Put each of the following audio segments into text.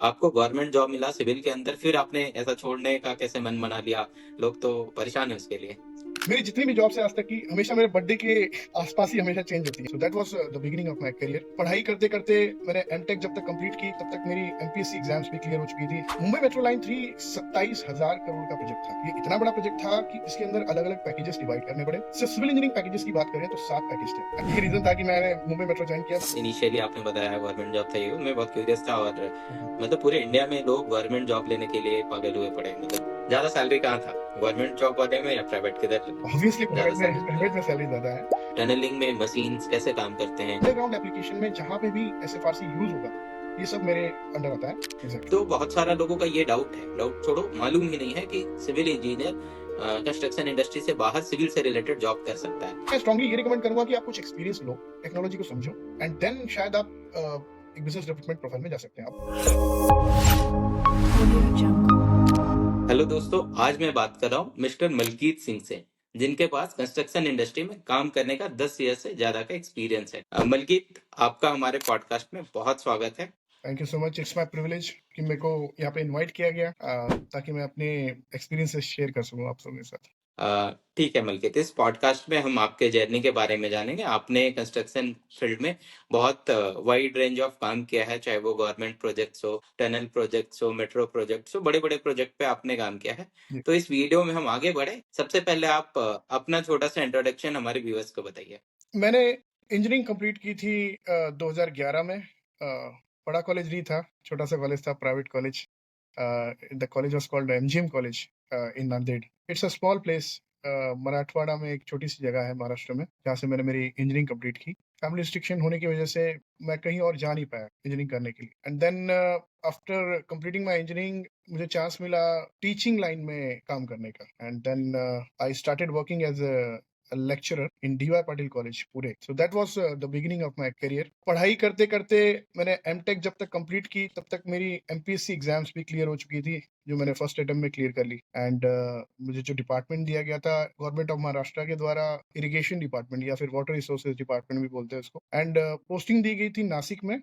आपको government job मिला civil के अंदर, फिर आपने ऐसा छोड़ने का कैसे मन बना लिया? लोग तो परेशान है उसके लिए। मेरी जितनी भी जॉब्स है आज तक की, हमेशा मेरे बर्थडे के आसपास ही हमेशा चेंज होती है। So that was the beginning of my career. पढ़ाई करते करते मैंने एमटेक जब तक कंप्लीट की, तब तक मेरी एमपीएससी एग्जाम्स भी क्लियर हो चुकी थी। मुंबई मेट्रो लाइन 3 27,000 करोड़ का प्रोजेक्ट था। ये इतना बड़ा प्रोजेक्ट था कि इसके अंदर अलग अलग पैकेजेस डिवाइड करने पड़े। सिर्फ सिविल इंजीनियरिंग पैकेजेस की बात करें तो 7 पैकेज थे। ये रीजन था कि मैंने मुंबई मेट्रो ज्वाइन किया। इनिशियली आपने बताया गवर्नमेंट जॉब था, ये मैं बहुत क्यूरियस था। और मतलब पूरे इंडिया में लोग गवर्नमेंट जॉब लेने के लिए पागल हुए पड़े। मतलब ज्यादा सैलरी कहाँ था, गवर्नमेंट जॉब वाले में या प्राइवेट किधर ऑब्वियसली ज्यादा प्राइवेट में सैलरी? सैलरी ज्यादा है। टनलिंग में मशीन्स कैसे काम करते हैं? अंडरग्राउंड एप्लीकेशन में जहां पे भी एसएफआरसी यूज होगा, ये सब मेरे अंडर आता है। Exactly. तो बहुत सारा लोगों का ये डाउट है, डाउट छोड़ो, मालूम ही नहीं है कि सिविल इंजीनियर कंस्ट्रक्शन इंडस्ट्री से बाहर सिविल से रिलेटेड जॉब कर सकता है। मैं स्ट्रांगली ये रिकमेंड करूंगा कि आप कुछ एक्सपीरियंस लो, टेक्नोलॉजी को समझो, एंड देन शायद आप एक बिजनेस डेवलपमेंट प्रोफाइल में जा सकते हैं हेलो दोस्तों, आज मैं बात कर रहा हूँ मिस्टर मलकीत सिंह से, जिनके पास कंस्ट्रक्शन इंडस्ट्री में काम करने का 10 ईयर से ज्यादा का एक्सपीरियंस है। मलकीत, आपका हमारे पॉडकास्ट में बहुत स्वागत है। Thank you so much. It's my privilege कि मेरे को यहाँ पे इनवाइट किया गया, ताकि मैं अपने एक्सपीरियंसेस शेयर कर सकूँ आप सबके साथ। ठीक है मलकीत, इस पॉडकास्ट में हम आपके जर्नी के बारे में जानेंगे। आपने कंस्ट्रक्शन फील्ड में बहुत वाइड रेंज ऑफ काम किया है, चाहे वो गवर्नमेंट प्रोजेक्ट्स हो, टनल प्रोजेक्ट्स हो, मेट्रो प्रोजेक्ट्स हो, बड़े बड़े प्रोजेक्ट पे आपने काम किया है। जी। तो इस वीडियो में हम आगे बढ़े, सबसे पहले आप अपना छोटा सा इंट्रोडक्शन हमारे व्यूअर्स को बताइए। मैंने इंजीनियरिंग कंप्लीट की थी 2011 में। बड़ा कॉलेज नहीं था, छोटा सा कॉलेज था, private college. The college was called MGM college in Nanded. It's a small place, Marathwada में एक छोटी सी जगह है महाराष्ट्र में, जहाँ से मैंने मेरी इंजीनियरिंग कंप्लीट की। फैमिली रिस्ट्रिक्शन होने की वजह से मैं कहीं और जा नहीं पाया इंजीनियरिंग करने के लिए। And then after completing my engineering, मुझे चांस मिला टीचिंग लाइन में काम करने का। And then I started working as a lecturer in DY Patil College Pune. So that was the beginning of my career. पढ़ाई करते करते मैंने एमटेक जब तक कंप्लीट की, तब तक मेरी एमपीएससी एग्जाम्स भी क्लियर हो चुकी थी, जो मैंने फर्स्ट अटेम्प्ट में क्लियर कर ली। एंड मुझे जो डिपार्टमेंट दिया गया था गवर्नमेंट ऑफ महाराष्ट्र के द्वारा, इरिगेशन डिपार्टमेंट या फिर वाटर रिसोर्सेज डिपार्टमेंट भी बोलते हैं उसको। एंड पोस्टिंग दी गई थी नासिक में,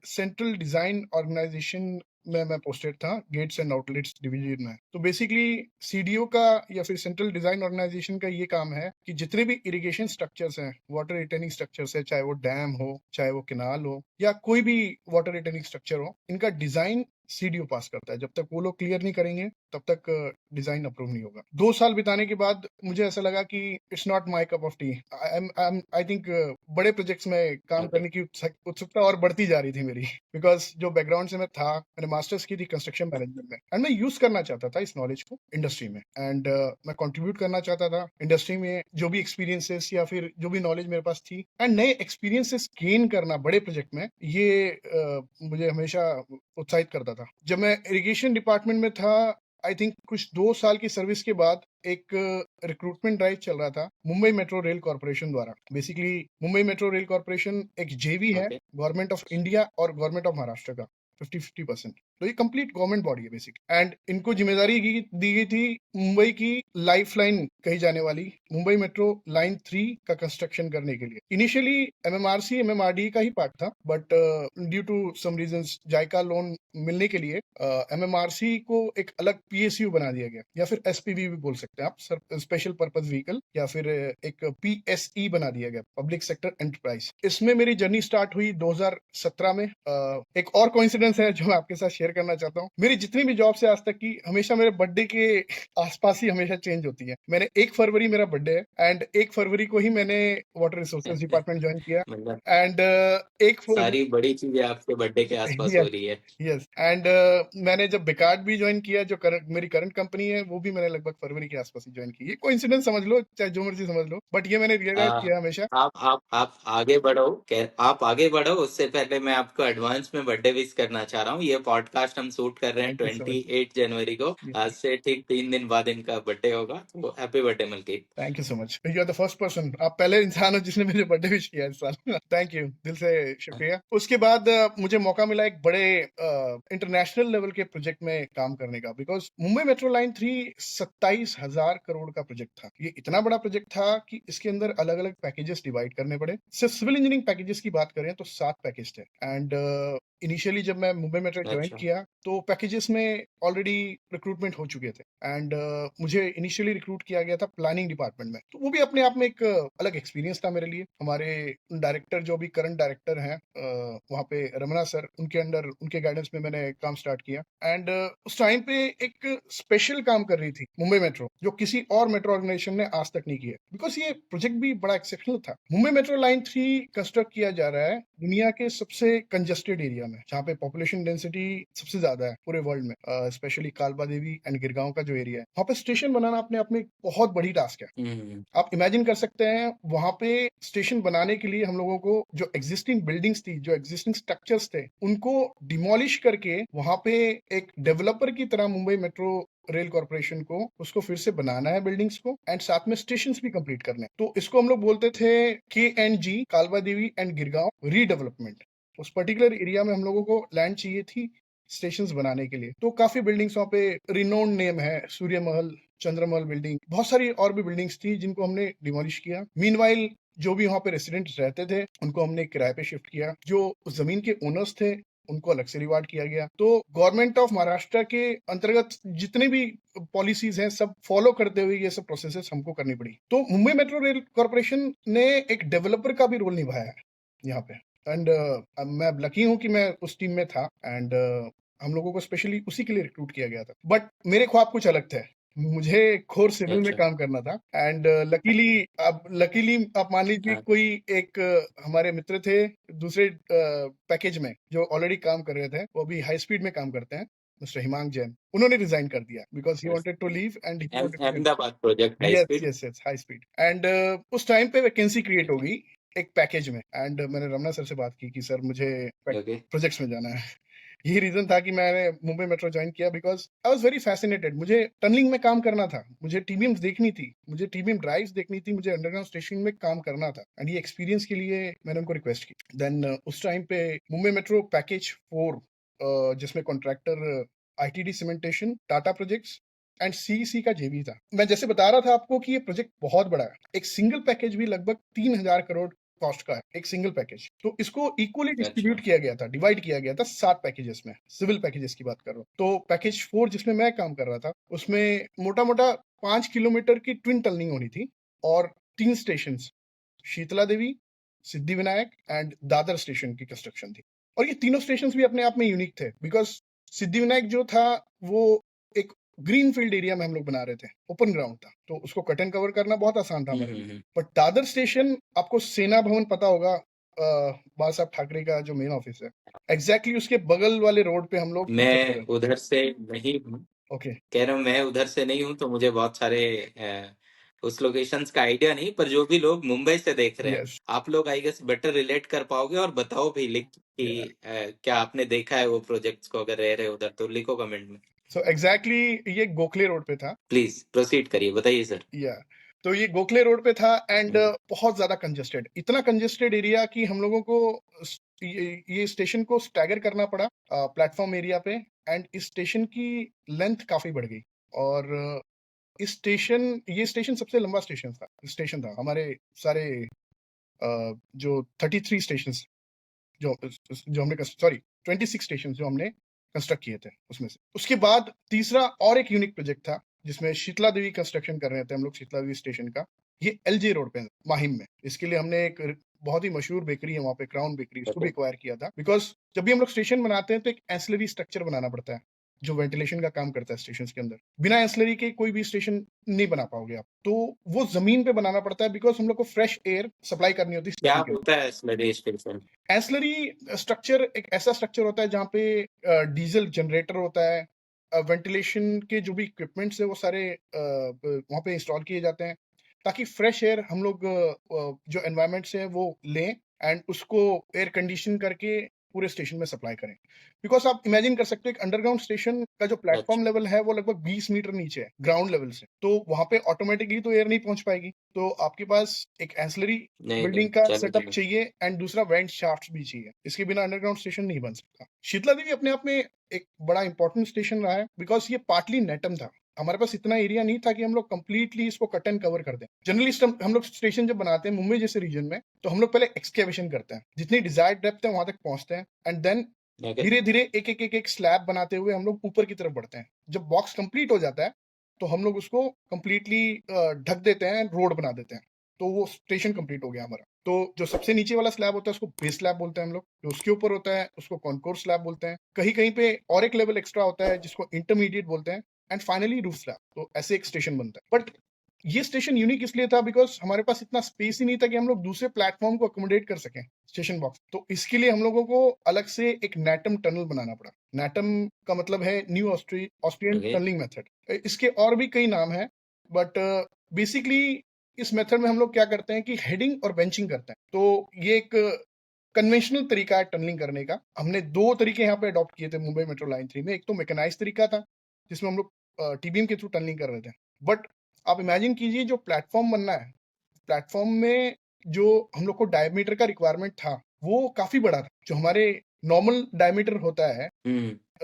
सेंट्रल डिजाइन ऑर्गेनाइजेशन में मैं पोस्टेड था, गेट्स एंड आउटलेट्स डिवीजन में। तो बेसिकली सीडीओ का या फिर सेंट्रल डिजाइन ऑर्गेनाइजेशन का ये काम है कि जितने भी इरिगेशन स्ट्रक्चर्स हैं, वाटर रिटेनिंग स्ट्रक्चर्स है, चाहे वो डैम हो, चाहे वो केनाल हो, या कोई भी वाटर रिटेनिंग स्ट्रक्चर हो, इनका डिजाइन सीडीओ पास करता है। जब तक वो लोग क्लियर नहीं करेंगे, तब तक डिजाइन अप्रूव नहीं होगा। 2 साल बिताने के बाद मुझे ऐसा लगा कि it's not my cup of T. I think बड़े प्रोजेक्ट्स में काम करने की उत्सुकता और बढ़ती जा रही थी मेरी, बिकॉज जो बैकग्राउंड से मैं था, मैंने मास्टर्स की थी कंस्ट्रक्शन मैनेजमेंट में, एंड मैं यूज करना चाहता था इस नॉलेज को इंडस्ट्री में। एंड मैं कंट्रीब्यूट करना चाहता था इंडस्ट्री में, जो भी एक्सपीरियंसेस या फिर जो भी नॉलेज मेरे पास थी, एंड नए एक्सपीरियंसेस गेन करना बड़े प्रोजेक्ट में, ये मुझे हमेशा उत्साहित करता था। जब मैं इरिगेशन डिपार्टमेंट में था, आई थिंक कुछ 2 साल की सर्विस के बाद एक रिक्रूटमेंट ड्राइव चल रहा था मुंबई मेट्रो रेल कॉर्पोरेशन द्वारा। Basically Mumbai metro rail corporation एक जेवी है ओके। गवर्नमेंट ऑफ इंडिया और गवर्नमेंट ऑफ महाराष्ट्र का, 50-50%। तो ये कंप्लीट गवर्नमेंट बॉडी है बेसिक। एंड इनको जिम्मेदारी दी गई थी मुंबई की लाइफ लाइन कही जाने वाली मुंबई मेट्रो लाइन 3 का कंस्ट्रक्शन करने के लिए। इनिशियली एमएमआरसी एमएमआरडी का ही पार्ट था, but due to some reasons JICA loan मिलने के लिए एमएमआरसी को एक अलग पीएसयू बना दिया गया, या फिर एसपीवी भी बोल सकते हैं आप, स्पेशल पर्पज व्हीकल, या फिर एक पीएसई बना दिया गया, पब्लिक सेक्टर एंटरप्राइज। इसमें मेरी जर्नी स्टार्ट हुई 2017 में। एक और कोइंसिडेंस है जो मैं आपके साथ शेयर करना चाहता हूँ। मेरी जितनी भी जॉब से आज तक की, हमेशा मेरे बर्थडे के आसपास ही हमेशा चेंज होती है। मैंने 1 फरवरी मेरा बर्थडे है, एंड 1 फरवरी को ही मैंने वाटर रिसोर्सेज डिपार्टमेंट ज्वाइन किया। मतलब एंड एक सारी बड़ी चीजें आपके बर्थडे के आसपास हो रही है। यस। एंड मैंने जब बेकार्ड भी ज्वाइन किया, जो मेरी करंट कंपनी है, वो भी मैंने लगभग फरवरी के आसपास ही ज्वाइन की। ये कोइंसिडेंस समझ लो, चाहे जो मर्जी समझ लो, बट ये मैंने रियलाइज आ, किया हमेशा। आप आगे बढ़ो, आप आगे बढ़ो, उससे पहले मैं आपको एडवांस में बर्थडे विश करना चाह रहा हूँ। ये पॉडकास्ट हम शूट कर रहे हैं थैंक यू सो मच। 28 जनवरी को। आज से ठीक 3 दिन बाद इनका बर्थडे होगा, तो happy birthday Malkit. Thank you so much. You are the first person, आप पहले इंसान हो जिसने मेरे बर्थडे विश किया इस साल। थैंक यू, दिल से शुक्रिया। उसके बाद मुझे मौका मिला एक बड़े इंटरनेशनल लेवल के प्रोजेक्ट में काम करने का, because Mumbai metro line 3 27,000 crore का प्रोजेक्ट था। ये इतना बड़ा प्रोजेक्ट था कि इसके अंदर अलग अलग पैकेजेस डिवाइड करने पड़े। सिर्फ सिविल इंजीनियरिंग पैकेजेस की बात करें तो 7 पैकेज थे। एंड इनिशियली जब मैं मुंबई मेट्रो ज्वाइन अच्छा। किया तो पैकेजेस में ऑलरेडी रिक्रूटमेंट हो चुके थे एंड मुझे इनिशियली रिक्रूट किया गया था प्लानिंग डिपार्टमेंट में, तो वो भी अपने आप में एक अलग एक्सपीरियंस था मेरे लिए। हमारे डायरेक्टर जो भी करंट डायरेक्टर हैं वहाँ पे रमना सर, उनके अंडर उनके गाइडेंस में मैंने काम स्टार्ट किया एंड उस टाइम पे एक स्पेशल काम कर रही थी मुंबई मेट्रो जो किसी और मेट्रो ऑर्गेनाइजेशन ने आज तक नहीं किया, बिकॉज ये प्रोजेक्ट भी बड़ा एक्सेप्शनल था। मुंबई मेट्रो लाइन 3 कंस्ट्रक्ट किया जा रहा है दुनिया के सबसे कंजेस्टेड एरिया में, जहाँ पे पॉपुलेशन डेंसिटी सबसे ज्यादा है पूरे वर्ल्ड में, स्पेशली कालबा देवी एंड गिरगांव का जो एरिया है, वहाँ पे स्टेशन बनाना अपने आप में एक बहुत बड़ी टास्क है। आप इमेजिन कर सकते हैं वहां पे स्टेशन बनाने के लिए हम लोगों को जो एग्जिस्टिंग बिल्डिंग्स थी, जो एग्जिस्टिंग स्ट्रक्चर्स थे, उनको डिमोलिश करके वहां पे एक डेवलपर की तरह मुंबई मेट्रो रेल कॉर्पोरेशन को उसको फिर से बनाना है बिल्डिंग्स को एंड साथ में स्टेशंस भी कंप्लीट करने। तो इसको हम लोग बोलते थे KNG, कालवा देवी एंड गिरगांव रीडेवलपमेंट। उस पर्टिकुलर एरिया में हम लोगों को लैंड चाहिए थी स्टेशंस बनाने के लिए। तो काफी बिल्डिंग्स वहाँ पे रिनोन्ड नेम है, सूर्य महल, चंद्रमहल बिल्डिंग, बहुत सारी और भी बिल्डिंग्स थी जिनको हमने डिमोलिश किया। मीनवाइल जो भी वहाँ पे रेसिडेंट रहते थे उनको हमने किराए पे शिफ्ट किया, जो उस जमीन के ओनर्स थे उनको अलग से रिवार्ड किया गया। तो गवर्नमेंट ऑफ महाराष्ट्र के अंतर्गत जितने भी पॉलिसीज हैं सब फॉलो करते हुए ये सब प्रोसेसेस हमको करनी पड़ी। तो मुंबई मेट्रो रेल कॉर्पोरेशन ने एक डेवलपर का भी रोल निभाया है यहाँ पे एंड मैं लकी हूँ कि मैं उस टीम में था एंड हम लोगों को स्पेशली उसी के लिए रिक्रूट किया गया था। बट मेरे ख्वाब कुछ अलग थे, मुझे कोर सिविल में अच्छा। काम करना था एंड लकीली आप मान लीजिए हाँ। कोई एक हमारे मित्र थे दूसरे पैकेज में जो ऑलरेडी काम कर रहे थे, वो अभी हाई स्पीड में काम करते हैं, मिस्टर हिमांग जैन। उन्होंने रिजाइन कर दिया because he wanted to leave and he wanted to Ahmedabad project high yes speed. Yes yes high speed and उस टाइम पे वैकेंसी क्रिएट हो गई एक पैकेज में एंड मैंने रमना सर से बात की कि सर मुझे ओके। प्रोजेक्ट्स में जाना है। यही रीजन था कि मैंने मुंबई मेट्रो ज्वाइन किया because I was very fascinated. मुझे टनलिंग में काम करना था, मुझे टीबीएम देखनी थी, मुझे टीबीएम ड्राइव्स देखनी थी, मुझे अंडरग्राउंड स्टेशन में काम करना था एंड ये एक्सपीरियंस के लिए मैंने उनको रिक्वेस्ट की। देन उस टाइम पे मुंबई मेट्रो पैकेज 4 जिसमें contractor ITD cementation, Tata projects and CEC का जेवी था। मैं जैसे बता रहा था आपको कि ये प्रोजेक्ट बहुत बड़ा है, एक सिंगल पैकेज भी लगभग 3000 करोड़ कॉस्ट का है, एक सिंगल पैकेज। तो इसको इक्वली डिस्ट्रीब्यूट अच्छा। किया गया था, डिवाइड किया गया था 7 पैकेजेस में, सिविल पैकेजेस की बात कर रहा हूँ। तो पैकेज 4 जिसमें मैं काम कर रहा था उसमें मोटा मोटा 5 किलोमीटर की ट्विन टनलिंग होनी थी और 3 station, Shitala Devi, Siddhi Vinayak and Dadar station की कंस्ट्रक्शन थी। और ये तीनों स्टेशन भी अपने आप में यूनिक थे बिकॉज सिद्धि विनायक जो था वो एक ग्रीन फील्ड एरिया में हम लोग बना रहे थे, ओपन ग्राउंड था, तो उसको कट एंड कवर करना बहुत आसान था हमारे लिए। बट दादर स्टेशन, आपको सेना भवन पता होगा, बाला साहब ठाकरे का जो मेन ऑफिस है, एग्जैक्टली उसके बगल वाले रोड पे हम लोग construct मैं उधर से नहीं हूँ, ओके कह रहा हूँ मैं उधर से नहीं हूँ, तो मुझे बहुत सारे उस लोकेशंस का आइडिया नहीं, पर जो भी लोग मुंबई से देख रहे हैं यस आप लोग आई गेस बेटर रिलेट कर पाओगे। और बताओ भी लिख कि क्या आपने देखा है वो प्रोजेक्ट्स को, अगर रह रहे हो उधर तो लिखो कमेंट में। सो एग्जैक्टली ये गोखले रोड पे था। प्लीज प्रोसीड करिए, बताइए सर। या तो ये गोखले रोड पे था एंड बहुत ज्यादा कंजेस्टेड, इतना कंजेस्टेड एरिया कि हम लोगों को ये स्टेशन को स्टैगर करना पड़ा प्लेटफॉर्म एरिया पे एंड इस स्टेशन की लेंथ काफी बढ़ गई। और ये स्टेशन सबसे लंबा स्टेशन था हमारे सारे जो 33 स्टेशन जो हमने सॉरी 26 स्टेशन जो हमने कंस्ट्रक्ट किए थे उसमें से। उसके बाद तीसरा और एक यूनिक प्रोजेक्ट था जिसमें शीतला देवी कंस्ट्रक्शन कर रहे थे हम लोग, शीतला देवी स्टेशन का। ये LJ रोड पे माहिम में, इसके लिए हमने एक बहुत ही मशहूर बेकरी है वहाँ पे, क्राउन बेकरी, उसको भी एक्वायर किया था बिकॉज जब भी हम लोग स्टेशन बनाते हैं तो एक एंसिलरी स्ट्रक्चर बनाना पड़ता है जो वेंटिलेशन का काम करता है स्टेशन के अंदर। बिना एंसिलरी के कोई भी स्टेशन नहीं बना पाओगे आप, तो वो जमीन पे बनाना पड़ता है बिकॉज हम लोग को फ्रेश एयर सप्लाई करनी होती है क्या स्टेशन के होता है स्लरी स्टेशन? अंदर। एंसिलरी स्ट्रक्चर एक ऐसा स्ट्रक्चर होता है जहाँ पे डीजल जनरेटर होता है, वेंटिलेशन के जो भी इक्विपमेंट्स है वो सारे वहाँ पे इंस्टॉल किए जाते हैं ताकि फ्रेश एयर हम लोग जो एनवायरमेंट से है वो लें एंड उसको एयर कंडीशन करके पूरे स्टेशन में सप्लाई करें। बिकॉज आप इमेजिन कर सकते हो एक अंडरग्राउंड स्टेशन का जो प्लेटफॉर्म लेवल है वो लगभग 20 मीटर नीचे है ग्राउंड लेवल से, तो वहां पे ऑटोमेटिकली तो एयर नहीं पहुंच पाएगी, तो आपके पास एक एंसिलरी नहीं नहीं, बिल्डिंग का चलो सेटअप चलो। चाहिए एंड दूसरा वेंट शाफ्ट भी चाहिए, इसके बिना अंडरग्राउंड स्टेशन नहीं बन सकता। शीतला देवी अपने आप में एक बड़ा इंपॉर्टेंट स्टेशन रहा है बिकॉज ये पार्टली नेटम था, हमारे पास इतना एरिया नहीं था कि हम लोग कंप्लीटली इसको कट एंड कवर कर दें। जनरली हम लोग स्टेशन जब बनाते हैं मुंबई जैसे रीजन में तो हम लोग पहले एक्सकेवेशन करते हैं, जितनी डिजायर्ड डेप्थ है वहां तक पहुंचते हैं एंड देन ओके। धीरे धीरे एक एक एक एक स्लैब बनाते हुए हम लोग ऊपर की तरफ बढ़ते हैं। जब बॉक्स कंप्लीट हो जाता है तो हम लोग उसको कंप्लीटली ढक देते हैं, रोड बना देते हैं, तो वो स्टेशन कंप्लीट हो गया हमारा। तो जो सबसे नीचे वाला स्लैब होता है उसको बेस स्लैब बोलते हैं हम लोग, जो उसके ऊपर होता है उसको कॉन्कोर्स स्लैब बोलते हैं, कहीं कहीं पे और एक लेवल एक्स्ट्रा होता है जिसको इंटरमीडिएट बोलते हैं, एंड फाइनली रूफ स्लैब। तो ऐसे एक स्टेशन बनता है। बट ये स्टेशन यूनिक इसलिए था बिकॉज हमारे पास इतना स्पेस ही नहीं था कि हम लोग दूसरे प्लेटफॉर्म को अकोमोडेट कर सकें स्टेशन बॉक्स। तो इसके लिए हम लोगों को अलग से एक नैटम टनल बनाना पड़ा। नैटम का मतलब है new Austrian okay. Tunnelling method. इसके और भी कई नाम हैं, बट बेसिकली इस मेथड में हम लोग क्या करते हैं कि हेडिंग और बेंचिंग करते हैं। तो ये एक कन्वेंशनल तरीका है टनलिंग करने का। हमने दो तरीके यहाँ पे अडॉप्ट किए थे मुंबई मेट्रो लाइन 3 में। एक तो मैकेनाइज तरीका था जिसमें हम लोग टीबीएम के थ्रू टनलिंग कर रहे थे। बट आप इमेजिन कीजिए जो प्लेटफॉर्म बनना है, प्लेटफॉर्म में जो हम लोग को डायमीटर का रिक्वायरमेंट था वो काफी बड़ा था। जो हमारे नॉर्मल डायमीटर होता है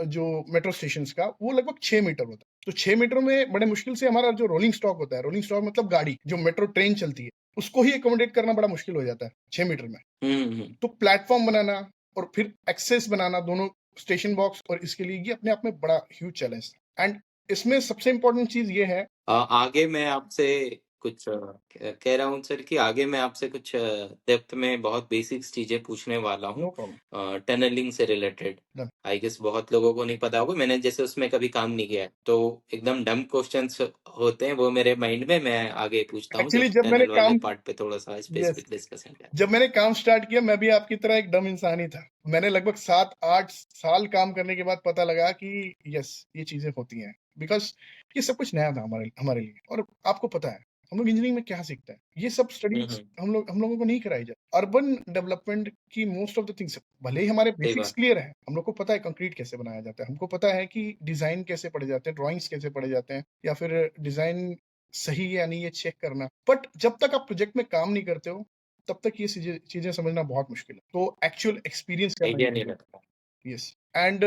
जो मेट्रो स्टेशन का, वो लगभग 6 मीटर होता है। तो 6 मीटर में बड़े मुश्किल से हमारा जो रोलिंग स्टॉक होता है, रोलिंग स्टॉक मतलब गाड़ी जो मेट्रो ट्रेन चलती है, उसको ही एकोमोडेट करना बड़ा मुश्किल हो जाता है 6 मीटर में। तो प्लेटफॉर्म बनाना और फिर एक्सेस बनाना दोनों स्टेशन बॉक्स, और इसके लिए ये अपने आप में बड़ा ह्यूज चैलेंज था। एंड इसमें सबसे इंपॉर्टेंट चीज ये है। आगे मैं आपसे कुछ कह रहा हूँ सर कि आगे मैं आपसे कुछ डेप्थ में बहुत बेसिक्स चीजें पूछने वाला हूँ नो प्रॉब्लम। टनलिंग से रिलेटेड। डन। आई गेस बहुत लोगों को नहीं पता होगा, मैंने जैसे उसमें कभी काम नहीं किया है, तो एकदम डम क्वेश्चंस होते हैं वो मेरे माइंड में, मैं आगे पूछता हूँ एक्चुअली जब जब मैंने टनल वाले काम पार्ट पे थोड़ा सा यस स्पेसिफिक डिस्कशन करें। जब मैंने काम स्टार्ट किया मैं भी आपकी तरह एक डम इंसान ही था। मैंने लगभग 7-8 साल काम करने के बाद पता लगा कि यस ये चीजें होती हैं, बिकॉज ये सब कुछ नया था हमारे हमारे लिए। और आपको पता है हम लोग इंजीनियरिंग में क्या सीखते हैं, ये सब स्टडीज हम लोगों को नहीं कराई जाती। अर्बन डेवलपमेंट की मोस्ट ऑफ द थिंग्स, भले ही हमारे सही बेसिक्स बात। क्लियर है, हम लोग को पता है कंक्रीट कैसे बनाया जाता है, हमको पता है कि डिजाइन कैसे पढ़े जाते हैं, ड्राइंग्स कैसे पढ़े जाते हैं, या फिर डिजाइन सही है या नहीं ये चेक करना। बट जब तक आप प्रोजेक्ट में काम नहीं करते हो तब तक ये चीजें समझना बहुत मुश्किल है। तो एक्चुअल एक्सपीरियंस करना ही आइडिया नहीं जरूरी लगता। है। यस। एंड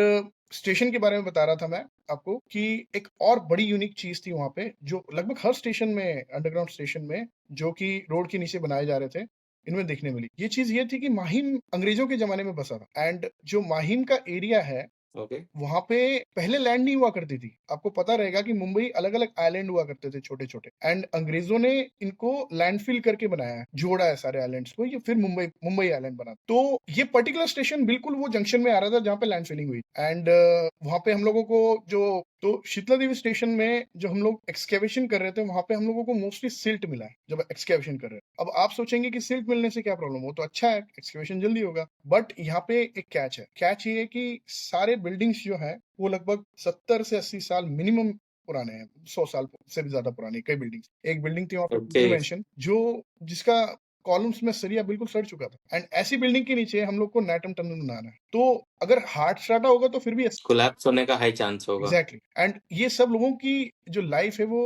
स्टेशन के बारे में बता रहा था मैं आपको कि एक और बड़ी यूनिक चीज थी वहां पे जो लगभग हर स्टेशन में, अंडरग्राउंड स्टेशन में जो कि रोड के नीचे बनाए जा रहे थे, इनमें देखने मिली। ये चीज ये थी कि माहिम अंग्रेजों के जमाने में बसा था। एंड जो माहिम का एरिया है ओके। वहां पे पहले लैंड नहीं हुआ करती थी। आपको पता रहेगा कि मुंबई अलग अलग आइलैंड हुआ करते थे छोटे छोटे, एंड अंग्रेजों ने इनको लैंडफिल करके बनाया है, जोड़ा है सारे आइलैंड्स को, ये फिर मुंबई मुंबई आइलैंड बना। तो ये पर्टिकुलर स्टेशन बिल्कुल वो जंक्शन में आ रहा था जहाँ पे लैंडफिलिंग हुई। एंड वहां पे हम लोगों को जो, तो शीतला देवी स्टेशन में जो हम लोग एक्सकेवेशन कर रहे थे वहां पे हम लोगों को मोस्टली सिल्ट मिला है जब एक्सकेवेशन कर रहे हैं। अब आप सोचेंगे कि सिल्ट मिलने से क्या प्रॉब्लम हो, तो अच्छा है एक्सकेवेशन जल्दी होगा। बट यहाँ पे एक कैच है। कैच ये है कि सारे बिल्डिंग्स जो है वो लगभग 70 से 80 साल मिनिमम पुराने हैं, 100 साल से भी ज्यादा पुराने कई बिल्डिंग्स। एक बिल्डिंग थी वहाँ पे ओके। मेंशन जो, जिसका कॉलम्स में सरिया बिल्कुल सड़ चुका था। एंड ऐसी बिल्डिंग के नीचे हम लोग को नैटम टनल बनाना है। तो अगर हार्ड स्टार्टा होगा तो फिर भी कोलैप्स होने का हाई चांस होगा। एग्जैक्टली। एंड ये सब लोगों की जो लाइफ है वो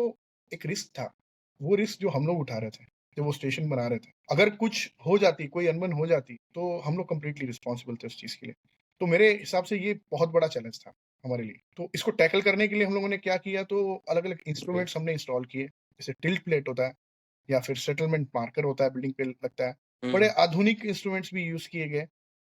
एक रिस्क था। वो रिस्क जो हम लोग उठा रहे थे जब वो स्टेशन बना रहे थे, अगर कुछ हो जाती, कोई अनबन हो जाती, तो हम लोग कंप्लीटली रिस्पॉन्सिबल थे उस चीज के लिए। तो मेरे हिसाब से ये बहुत बड़ा चैलेंज था हमारे लिए। तो इसको टैकल करने के लिए हम लोगों ने क्या किया, तो अलग अलग ओके। इंस्ट्रूमेंट्स हमने इंस्टॉल किए, जैसे टिल्ट प्लेट होता है या फिर सेटलमेंट मार्कर होता है बिल्डिंग पे लगता है। बड़े आधुनिक इंस्ट्रूमेंट्स भी यूज किए गए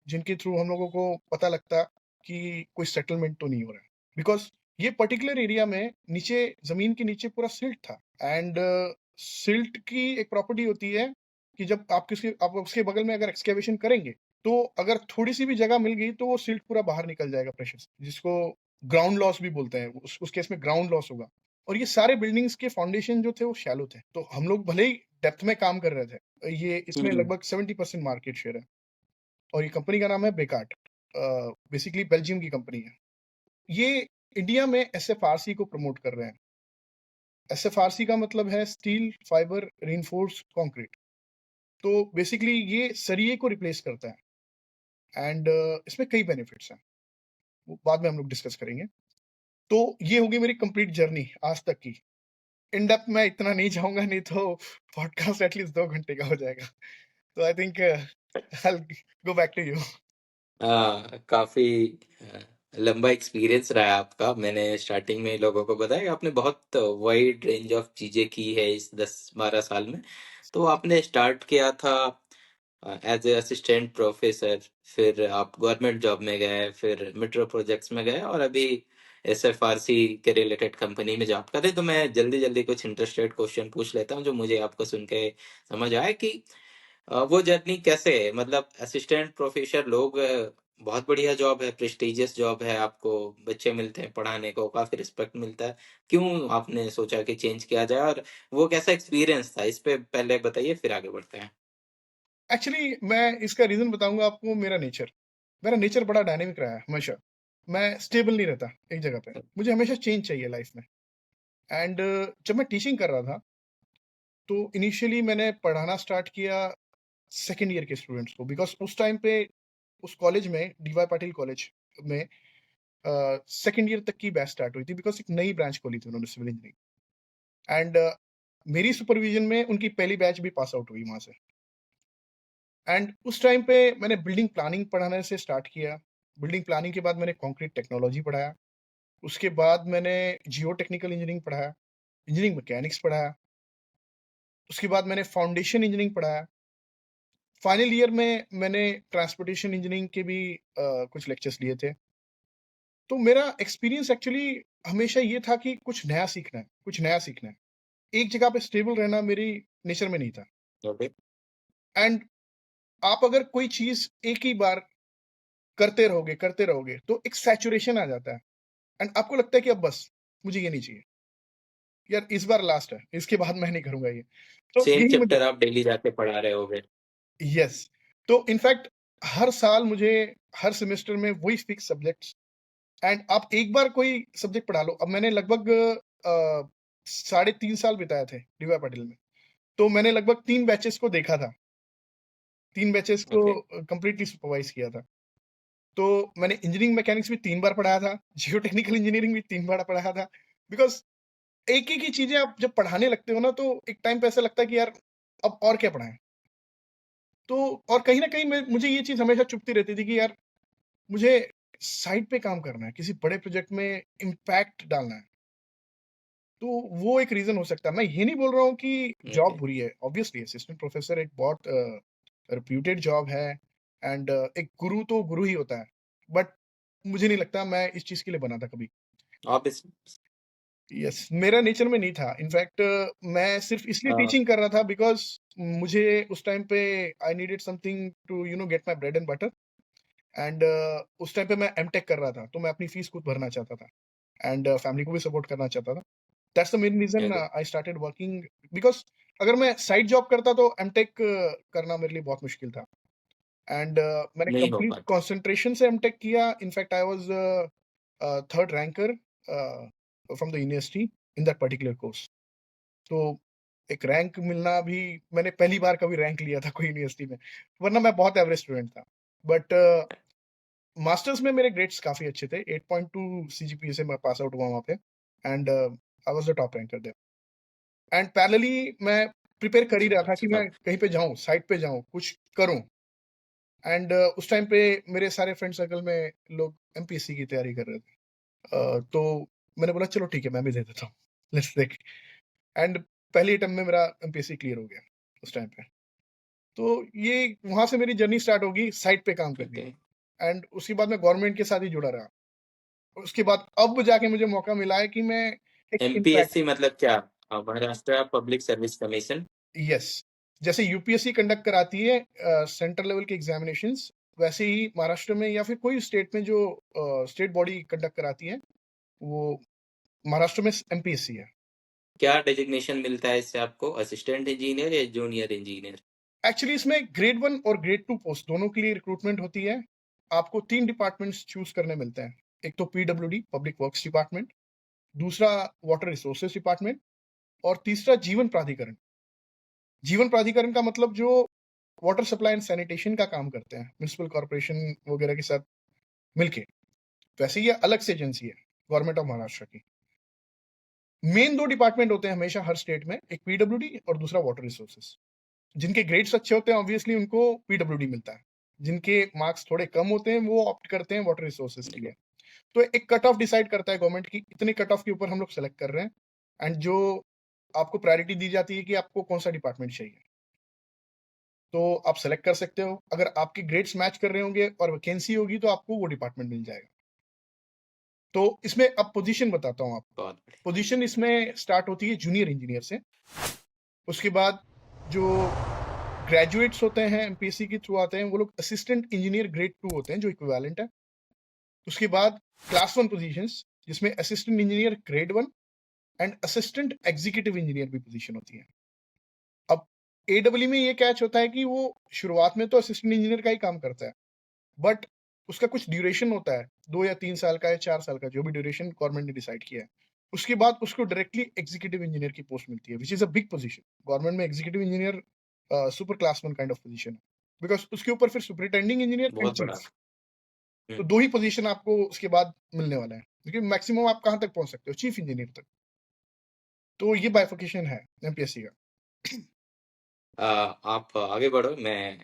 जिनके थ्रू हम लोगों को पता लगता कि कोई सेटलमेंट तो नहीं हो रहा है। बिकॉज ये पर्टिकुलर एरिया में नीचे, जमीन के नीचे पूरा सिल्ट था। एंड सिल्ट की एक प्रॉपर्टी होती है कि जब आप उसके बगल में अगर एक्सकेवेशन करेंगे तो अगर थोड़ी सी भी जगह मिल गई तो वो सिल्ट पूरा बाहर निकल जाएगा प्रेशर से, जिसको ग्राउंड लॉस भी बोलते हैं। उस केस में ग्राउंड लॉस होगा। और ये सारे बिल्डिंग्स के फाउंडेशन जो थे वो शैलो थे। तो हम लोग भले ही डेप्थ में काम कर रहे थे, ये इसमें लगभग 70% मार्केट शेयर है। और ये कंपनी का नाम है बेकार्ट, बेसिकली बेल्जियम की कंपनी है। ये इंडिया में एसएफआरसी को प्रमोट कर रहे हैं। एसएफआरसी का मतलब है स्टील फाइबर रिइंफोर्स्ड कंक्रीट। तो बेसिकली ये सरिये को रिप्लेस करता है। एंड इसमें कई बेनिफिट्स हैं, वो बाद में हम लोग डिस्कस करेंगे। तो ये होगी मेरी कंप्लीट जर्नी आज तक की। इन डेप्थ मैं इतना नहीं जाऊंगा, नहीं तो पॉडकास्ट एटलीस्ट 2 घंटे का हो जाएगा। तो I think I go back to you. काफी लंबा एक्सपीरियंस रहा है आपका। मैंने स्टार्टिंग में लोगों को बताया कि आपने बहुत वाइड रेंज ऑफ चीजें की है इस 10-12 साल में। तो आपने स्टार्ट किया था एज ए असिस्टेंट प्रोफेसर, फिर आप गवर्नमेंट जॉब में गए, फिर मेट्रो प्रोजेक्ट्स में गए, और अभी SFRC के रिलेटेड कंपनी में जॉब कर रहे। तो मैं जल्दी जल्दी कुछ इंटरेस्टेड क्वेश्चन पूछ लेता हूँ जो मुझे आपको सुन के समझ आया कि वो जर्नी कैसे है। मतलब असिस्टेंट प्रोफेसर लोग, बहुत बढ़िया जॉब है, प्रेस्टिजियस जॉब है, आपको बच्चे मिलते हैं पढ़ाने को, काफी रिस्पेक्ट मिलता है। क्यों आपने सोचा कि चेंज किया जाए, और वो कैसा एक्सपीरियंस था, इस पे पहले बताइए, फिर आगे बढ़ते हैं। एक्चुअली मैं इसका रीज़न बताऊँगा आपको। मेरा नेचर बड़ा डायनामिक रहा है हमेशा। मैं स्टेबल नहीं रहता एक जगह पे। मुझे हमेशा चेंज चाहिए लाइफ़ में। एंड जब मैं टीचिंग कर रहा था, तो इनिशियली मैंने पढ़ाना स्टार्ट किया सेकंड ईयर के स्टूडेंट्स को, बिकॉज़ उस टाइम पे उस कॉलेज में, डीवाई पाटिल कॉलेज में सेकंड ईयर तक की बैच स्टार्ट हुई थी, बिकॉज़ एक नई ब्रांच खोली थी उन्होंने, सिविल इंजीनियरिंग। एंड मेरी सुपरविज़न में उनकी पहली बैच भी पास आउट हुई वहाँ से। एंड उस टाइम पे मैंने बिल्डिंग प्लानिंग पढ़ाने से स्टार्ट किया। बिल्डिंग प्लानिंग के बाद मैंने कंक्रीट टेक्नोलॉजी पढ़ाया। उसके बाद मैंने जियो टेक्निकल इंजीनियरिंग पढ़ाया, इंजीनियरिंग मैकेनिक्स पढ़ाया। उसके बाद मैंने फाउंडेशन इंजीनियरिंग पढ़ाया। फाइनल ईयर में मैंने ट्रांसपोर्टेशन इंजीनियरिंग के भी कुछ लेक्चर्स लिए थे। तो मेरा एक्सपीरियंस एक्चुअली हमेशा ये था कि कुछ नया सीखना है, कुछ नया सीखना है। एक जगह पे स्टेबल रहना मेरी नेचर में नहीं था। ओके। एंड आप अगर कोई चीज़ एक ही बार करते रहोगे, तो एक सैचुरेशन आ जाता है। एंड आपको लगता है कि अब बस, मुझे ये नहीं चाहिए। यार इस बार लास्ट है, इसके बाद मैं नहीं करूँगा ये। तो सेम यही मुझे चैप्टर आप डेली जाके पढ़ा रहे होगे। यस। तो इनफैक्ट हर साल मुझे हर सेमेस्टर में वही फिक्स सब्जेक्ट्स। एंड आप एक बार कोई सब्जेक्ट पढ़ा लो। अब मैंने लगभग साढ़े 3 साल बिताए थे डीवाई पाटिल में। तो मैंने लगभग 3 बैचेस को देखा था। 3 बैचेस को ओके। कंप्लीटली सुपरवाइज़ किया था। तो मैंने इंजीनियरिंग मैकेनिक्स भी 3 बार पढ़ाया था, जियो टेक्निकल इंजीनियरिंग भी 3 बार पढ़ाया था। बिकॉज़ एक-एक ही चीज़ें आप जब पढ़ाने लगते हो ना, तो एक टाइम पे ऐसा लगता है कि यार अब और क्या पढ़ाएँ? तो और कहीं न कहीं मुझे ये चीज़ हमेशा चुभती रहती थी कि यार मुझे साइड पे काम करना है, किसी बड़े प्रोजेक्ट में इम्पैक्ट डालना है। तो वो एक रीज़न हो सकता है। मैं ये नहीं बोल रहा हूँ कि जॉब ओके। बुरी है। ऑब्वियसली असिस्टेंट प्रोफ़ेसर एक बहुत रेप्यूटेड जॉब है। एंड एक गुरु तो गुरु ही होता है। बट मुझे नहीं लगता मैं इस चीज़ के लिए बना था कभी। आप इस यस, मेरा नेचर में नहीं था। इनफैक्ट मैं सिर्फ़ इसलिए टीचिंग कर रहा था बिकॉज़ मुझे उस टाइम पे I needed something to get my bread and butter. And उस टाइम पे मैं एमटेक कर रहा था, तो मैं अपनी फीस खुद भरना चाहता था। एंड फैमिली को भी सपोर्ट करना चाहता था। That's the main reason okay. I started working. Because अगर मैं साइड जॉब करता तो एमटेक करना मेरे लिए बहुत मुश्किल था। एंड मैंने नहीं हो कंप्लीट पाता। कंसंट्रेशन से एमटेक किया। In fact I was third ranker from the university in that particular course. तो एक रैंक मिलना भी, मैंने पहली बार कभी रैंक लिया था कोई यूनिवर्सिटी में, वरना मैं बहुत एवरेज स्टूडेंट था। बट मास्टर्स में मेरे ग्रेड्स काफ़ी अच्छे थे। 8.2 सीजीपीए से मैं पास आउट हुआ वहाँ पे। And I was the top ranker there. And parallelly मैं प्रिपेयर कर ही रहा था कि अच्छा। मैं कहीं पे जाऊँ, साइट पे जाऊँ, कुछ करूँ। एंड उस टाइम पे मेरे सारे फ्रेंड सर्कल में लोग एमपीएससी की तैयारी कर रहे थे। तो मैंने बोला चलो ठीक है, मैं भी दे देता हूँ। लेट्स देख। एंड पहले अटेम्प्ट में मेरा एमपीएससी क्लियर हो गया उस टाइम पे। तो ये वहाँ से मेरी जर्नी स्टार्ट होगी साइट पे काम करने ओके। की। एंड उसके बाद मैं गवर्नमेंट के साथ ही जुड़ा रहा। उसके बाद अब जाके मुझे मौका मिला है कि मैं एक इम्पैक्ट। MPSC मतलब क्या? Maharashtra public service commission. Yes, जैसे यूपीएससी कंडक्ट कराती है सेंट्रल लेवल के एग्जामिनेशंस, वैसे ही महाराष्ट्र में या फिर कोई स्टेट में जो स्टेट बॉडी कंडक्ट कराती है, वो महाराष्ट्र में एमपीएससी है। क्या डेजिग्नेशन मिलता है इससे आपको, असिस्टेंट इंजीनियर या जूनियर इंजीनियर? एक्चुअली इसमें ग्रेड 1 और ग्रेड 2 पोस्ट दोनों के लिए रिक्रूटमेंट होती है। आपको 3 डिपार्टमेंट्स चूज़ करने मिलते हैं। एक तो पीडब्ल्यूडी पब्लिक वर्क्स डिपार्टमेंट, दूसरा वाटर रिसोर्सेज डिपार्टमेंट, और तीसरा जीवन प्राधिकरण। जीवन प्राधिकरण का मतलब जो वाटर सप्लाई एंड सैनिटेशन का काम करते हैं, म्युनिसिपल कॉर्पोरेशन वगैरह के साथ मिलके। वैसे ये अलग से एजेंसी है, गवर्नमेंट ऑफ महाराष्ट्र की। मेन 2 डिपार्टमेंट होते हैं हमेशा हर स्टेट में, एक पीडब्ल्यूडी और दूसरा वाटर रिसोर्सेज। जिनके ग्रेड्स अच्छे होते हैं ऑब्वियसली उनको पीडब्ल्यूडी मिलता है। जिनके मार्क्स थोड़े कम होते हैं वो ऑप्ट करते हैं वाटर रिसोर्सेज के लिए। तो एक कट ऑफ डिसाइड करता है गवर्नमेंट की इतने कट ऑफ के ऊपर हम लोग सेलेक्ट कर रहे हैं। एंड जो आपको प्रायोरिटी दी जाती है कि आपको कौन सा डिपार्टमेंट चाहिए। तो आप सेलेक्ट कर सकते हो। अगर आपके ग्रेड्स मैच कर रहे होंगे और वैकेंसी होगी तो आपको वो डिपार्टमेंट मिल जाएगा। तो इसमें अब पोजीशन बताता हूँ आपको। बहुत बढ़िया। पोजीशन इसमें स्टार्ट होती है जूनियर इंजीनियर से। उसके बाद जो ग्रेजुएट्स होते हैं एमपीएससी के थ्रू आते हैं वो लोग असिस्टेंट इंजीनियर ग्रेड 2 होते हैं, जो इक्विवेलेंट है। उसके बाद क्लास 1 पोजीशंस, जिसमें assistant engineer grade 1 and assistant executive engineer भी पोजीशन होती है। अब एडब्ल्यू में ये कैच होता है कि वो शुरुआत में तो असिस्टेंट इंजीनियर का ही काम करता है, बट उसका कुछ ड्यूरेशन होता है, 2 या 3 साल का या 4 साल का, जो भी ड्यूरेशन गवर्नमेंट ने डिसाइड किया है। उसके बाद उसको डायरेक्टली एग्जीक्यूटिव इंजीनियर की पोस्ट मिलती है, which is a big position. Government में executive engineer super class 1 kind of position है, बिकॉज़ उसके ऊपर फिर सुपरिटेंडिंग इंजीनियर एंड बहुत बड़ा। चीफ। तो 2 ही पोजीशन आपको उसके बाद मिलने वाला है, क्योंकि मैक्सिमम आप कहाँ तक पहुँच सकते हो? चीफ इंजीनियर तक। तो ये बाइफर्केशन है एमपीएससी का। आप आगे बढ़ो। मैं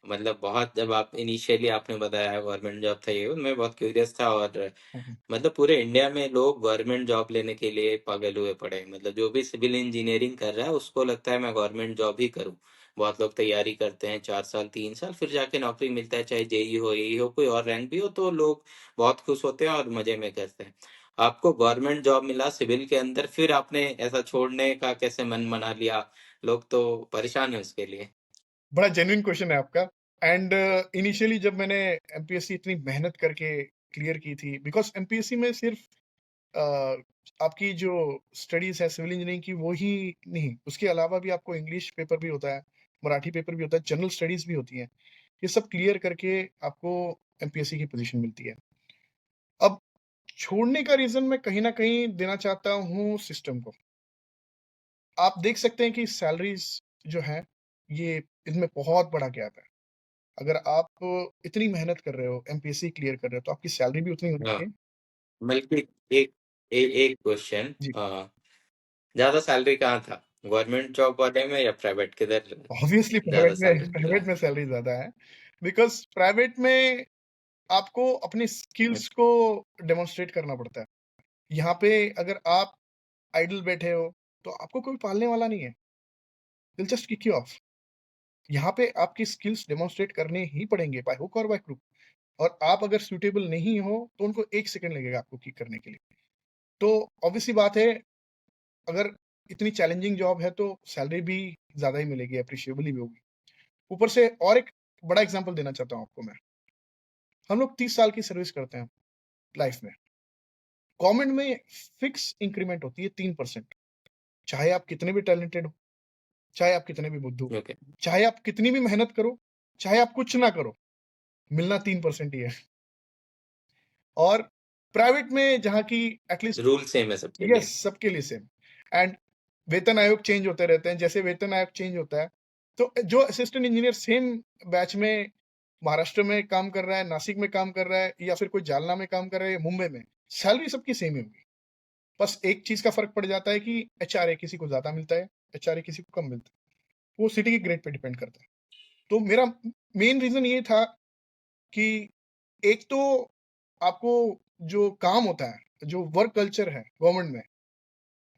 मतलब बहुत, जब आप इनिशियली आपने बताया गवर्नमेंट जॉब था ये, मैं बहुत क्यूरियस था। और हुँ, हुँ। मतलब पूरे इंडिया में लोग गवर्नमेंट जॉब लेने के लिए पागल हुए पड़े हैं। मतलब जो भी सिविल इंजीनियरिंग कर रहा है उसको लगता है मैं गवर्नमेंट जॉब ही करूं। बहुत लोग तैयारी करते हैं 4 साल 3 साल, फिर जाके नौकरी मिलता है, चाहे जेई हो, एई हो, कोई और रैंक भी हो, तो लोग बहुत खुश होते हैं और मजे में करते हैं। आपको गवर्नमेंट जॉब मिला सिविल के अंदर, फिर आपने ऐसा छोड़ने का कैसे मन बना लिया? लोग तो परेशान है उसके लिए। बड़ा जेन्युइन क्वेश्चन है आपका। एंड इनिशियली जब मैंने एमपीएससी इतनी मेहनत करके क्लियर की थी, बिकॉज़ एमपीएससी में सिर्फ अ, आपकी जो स्टडीज़ है सिविल इंजीनियरिंग की वो ही नहीं, उसके अलावा भी आपको इंग्लिश पेपर भी होता है, मराठी पेपर भी होता है, जनरल स्टडीज़ भी होती हैं। ये सब क्लियर करके आपको एमपीएससी की पोज़ीशन मिलती है। अब छोड़ने का रीज़न मैं कहीं न कहीं देना चाहता हूँ सिस्टम को। आप देख सकते हैं कि सैलरीज़ जो हैं, ये इनमें बहुत बड़ा गैप है। अगर आप इतनी मेहनत कर रहे हो, एमपीएससी क्लियर कर रहे हो, तो आपकी सैलरी भी उतनी होनी हाँ, चाहिए। बल्कि एक एक क्वेश्चन, जी। ज्यादा सैलरी कहाँ था, गवर्नमेंट जॉब वाले में या प्राइवेट, किधर ऑब्वियसली ज्यादा प्राइवेट सैलरी में मिला? प्राइवेट में सैलरी ज़्यादा है, बिकॉज़ प्राइवेट में आपको अपनी स्किल्स अच्छा। को डेमोंस्ट्रेट करना पड़ता है। यहाँ पे अगर आप आइडल बैठे हो, तो आपको कोई पालने वाला नहीं है। They will just kick you of. यहाँ पे आपकी स्किल्स डेमोंस्ट्रेट करने ही पड़ेंगे, बाय हुक और बाय क्रूक। और आप अगर सूटेबल नहीं हो, तो उनको 1 सेकंड लगेगा आपको किक करने के लिए। तो ऑब्वियस सी बात है, अगर इतनी चैलेंजिंग जॉब है तो सैलरी भी ज़्यादा ही मिलेगी, एप्रिशिएबल ही होगी। ऊपर से और एक बड़ा एग्ज़ाम्पल देना चाहता हूँ आपको मैं। हम लोग 30 साल की सर्विस करते हैं लाइफ में। गवर्नमेंट में फिक्स इंक्रीमेंट होती है 3%। चाहे आप कितने भी टैलेंटेड हो, चाहे आप कितने भी बुद्धू हो, ओके। चाहे आप कितनी भी मेहनत करो, चाहे आप कुछ ना करो, मिलना 3% ही है। और प्राइवेट में जहाँ की एटलीस्ट, रूल सेम है सबके यस, लिए। सबके लिए सेम। एंड वेतन आयोग चेंज होते रहते हैं। जैसे वेतन आयोग चेंज होता है, तो जो असिस्टेंट इंजीनियर सेम बैच में महाराष्ट्र में काम कर रहा है, नासिक में काम कर रहा है, या फिर कोई जालना में काम कर रहा है, या मुंबई में, सैलरी सबकी सेम ही होगी। बस एक चीज का फर्क पड़ जाता है कि एचआरए किसी को ज्यादा मिलता है, एचआरए किसी को कम मिलता है। वो सिटी के ग्रेड पे डिपेंड करता है। तो मेरा मेन रीजन ये था कि एक तो आपको जो काम होता है, जो वर्क कल्चर है गवर्नमेंट में,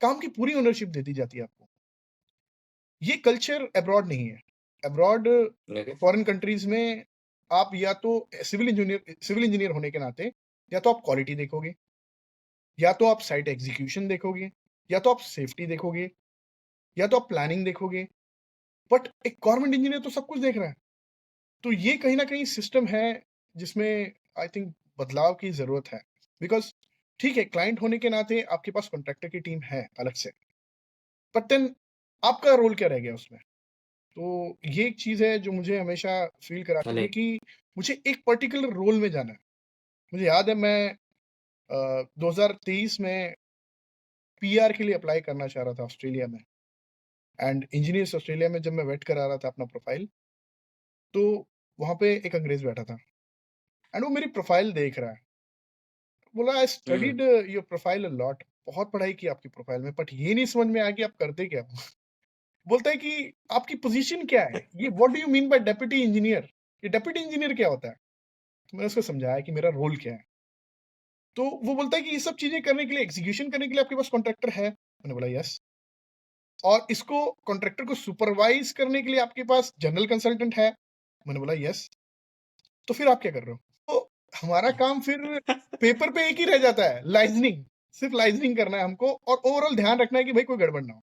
काम की पूरी ओनरशिप दे दी जाती है आपको। ये कल्चर अब्रॉड नहीं है। Abroad okay. फॉरेन कंट्रीज में आप या तो सिविल इंजीनियर होने के नाते, या तो आप क्वालिटी देखोगे, या तो आप साइट एग्जीक्यूशन देखोगे, या तो आप सेफ्टी देखोगे, या तो आप प्लानिंग देखोगे। बट एक गवर्नमेंट इंजीनियर तो सब कुछ देख रहा है। तो ये कहीं ना कहीं सिस्टम है जिसमें आई थिंक बदलाव की जरूरत है। बिकॉज ठीक है, क्लाइंट होने के नाते आपके पास कॉन्ट्रैक्टर की टीम है अलग से, बट देन आपका रोल क्या रह गया उसमें? तो ये एक चीज है जो मुझे हमेशा फील कराती है नहीं। कि मुझे एक पर्टिकुलर रोल में जाना है। मुझे याद है, मैं 2023 में पीआर के लिए अप्लाई करना चाह रहा था ऑस्ट्रेलिया में। एंड इंजीनियर्स ऑस्ट्रेलिया में जब मैं वेट करा रहा था अपना प्रोफाइल, तो वहां पे एक अंग्रेज बैठा था, एंड वो मेरी प्रोफाइल देख रहा है। बोला, I hmm. Studied your profile a lot. बहुत पढ़ाई की आपकी प्रोफाइल में, बट ये नहीं समझ में आया कि आप करते क्या हो। बोलता है कि आपकी पोजीशन क्या है, ये what do you mean by deputy engineer? ये डेप्यूटी इंजीनियर क्या होता है? तो मैंने उसको समझाया कि मेरा रोल क्या है। तो वो बोलता है कि ये सब चीजें करने के लिए, एग्जीक्यूशन करने के लिए आपके पास कॉन्ट्रैक्टर है? मैंने बोला यस। और इसको कॉन्ट्रैक्टर को सुपरवाइज करने के लिए आपके पास जनरल कंसल्टेंट है। मैंने बोला यस। तो फिर आप क्या कर रहे हो? तो हमारा काम फिर पेपर पे एक ही रह जाता है, लाइजनिंग। सिर्फ लाइजनिंग करना है हमको और ओवरऑल ध्यान रखना है कि भाई कोई गड़बड़ ना हो।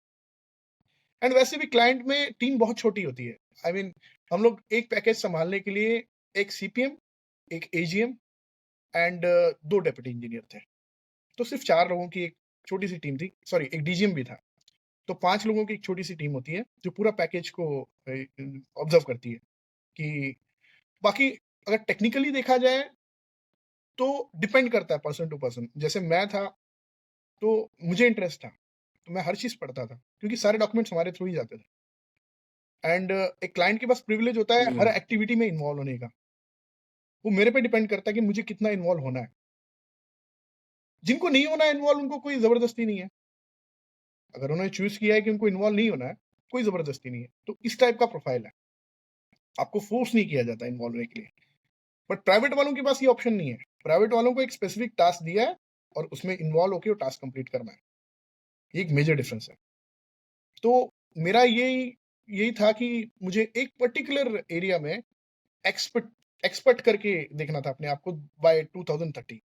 एंड वैसे भी क्लाइंट में टीम बहुत छोटी होती है। आई मीन हम लोग एक पैकेज संभालने के लिए एक सीपीएम, एक एजीएम एंड 2 डेप्यूटी इंजीनियर थे। तो सिर्फ 4 लोगों की एक छोटी सी टीम थी। सॉरी, एक डीजीएम भी था। तो 5 लोगों की एक छोटी सी टीम होती है जो पूरा पैकेज को ऑब्जर्व करती है कि बाकी अगर टेक्निकली देखा जाए तो डिपेंड करता है पर्सन टू पर्सन। जैसे मैं था तो मुझे इंटरेस्ट था, तो मैं हर चीज़ पढ़ता था क्योंकि सारे डॉक्यूमेंट्स हमारे थ्रू ही जाते थे। एंड एक क्लाइंट के पास प्रिविलेज होता है हर एक्टिविटी में इन्वॉल्व होने का। वो मेरे पे डिपेंड करता है कि मुझे कितना इन्वॉल्व होना है। जिनको नहीं होना है इन्वॉल्व उनको कोई ज़बरदस्ती नहीं है। अगर उन्होंने चूज़ किया है कि उनको इन्वॉल्व नहीं होना है, कोई ज़बरदस्ती नहीं है। तो इस टाइप का प्रोफाइल है। आपको फोर्स नहीं किया जाता इन्वॉल्व होने के लिए। बट प्राइवेट वालों के पास ये ऑप्शन नहीं है। प्राइवेट वालों को एक स्पेसिफिक टास्क दिया है और उसमें इन्वॉल्व होकर वो टास्क कंप्लीट करना है। ये एक मेजर डिफरेंस है। तो मेरा यही यही था कि मुझे एक पर्टिकुलर एरिया में एक्सपर्ट एक्सपर्ट करके देखना था अपने आप को by 2030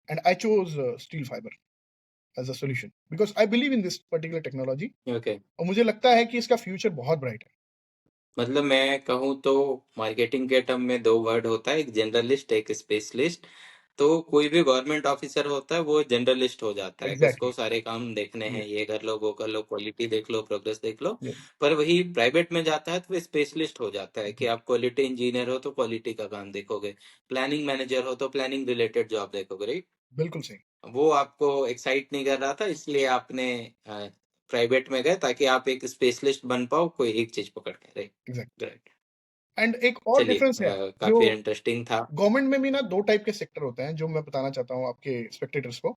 and I chose steel fibre as a solution because I believe in this particular technology. Okay. और मुझे लगता है कि इसका फ्यूचर बहुत ब्राइट है। मतलब मैं कहूँ तो मार्केटिंग के टर्म में 2 वर्ड होता है, एक जनरलिस्ट एक स्पेशलिस्ट। तो कोई भी गवर्नमेंट ऑफिसर होता है वो जनरलिस्ट हो जाता है कि उसको एग्जैक्टली। सारे काम देखने हैं, यस। ये कर लो वो कर लो, क्वालिटी देख लो, प्रोग्रेस देख लो। यस। पर वही प्राइवेट में जाता है तो वो स्पेशलिस्ट हो जाता है कि आप क्वालिटी इंजीनियर हो तो क्वालिटी का काम देखोगे, प्लानिंग मैनेजर हो तो प्लानिंग रिलेटेड जॉब देखोगे, राइट? बिल्कुल सही। वो आपको एक्साइट नहीं कर रहा था इसलिए आपने प्राइवेट में गए ताकि आप एक स्पेशलिस्ट बन पाओ कोई एक चीज पकड़ के, राइट? एग्जैक्ट। राइट। एंड एक और चलिए, डिफरेंस है जो काफी इंटरेस्टिंग था। गवर्नमेंट में भी ना 2 टाइप के सेक्टर होते हैं जो मैं बताना चाहता हूँ आपके स्पेक्टेटर्स को।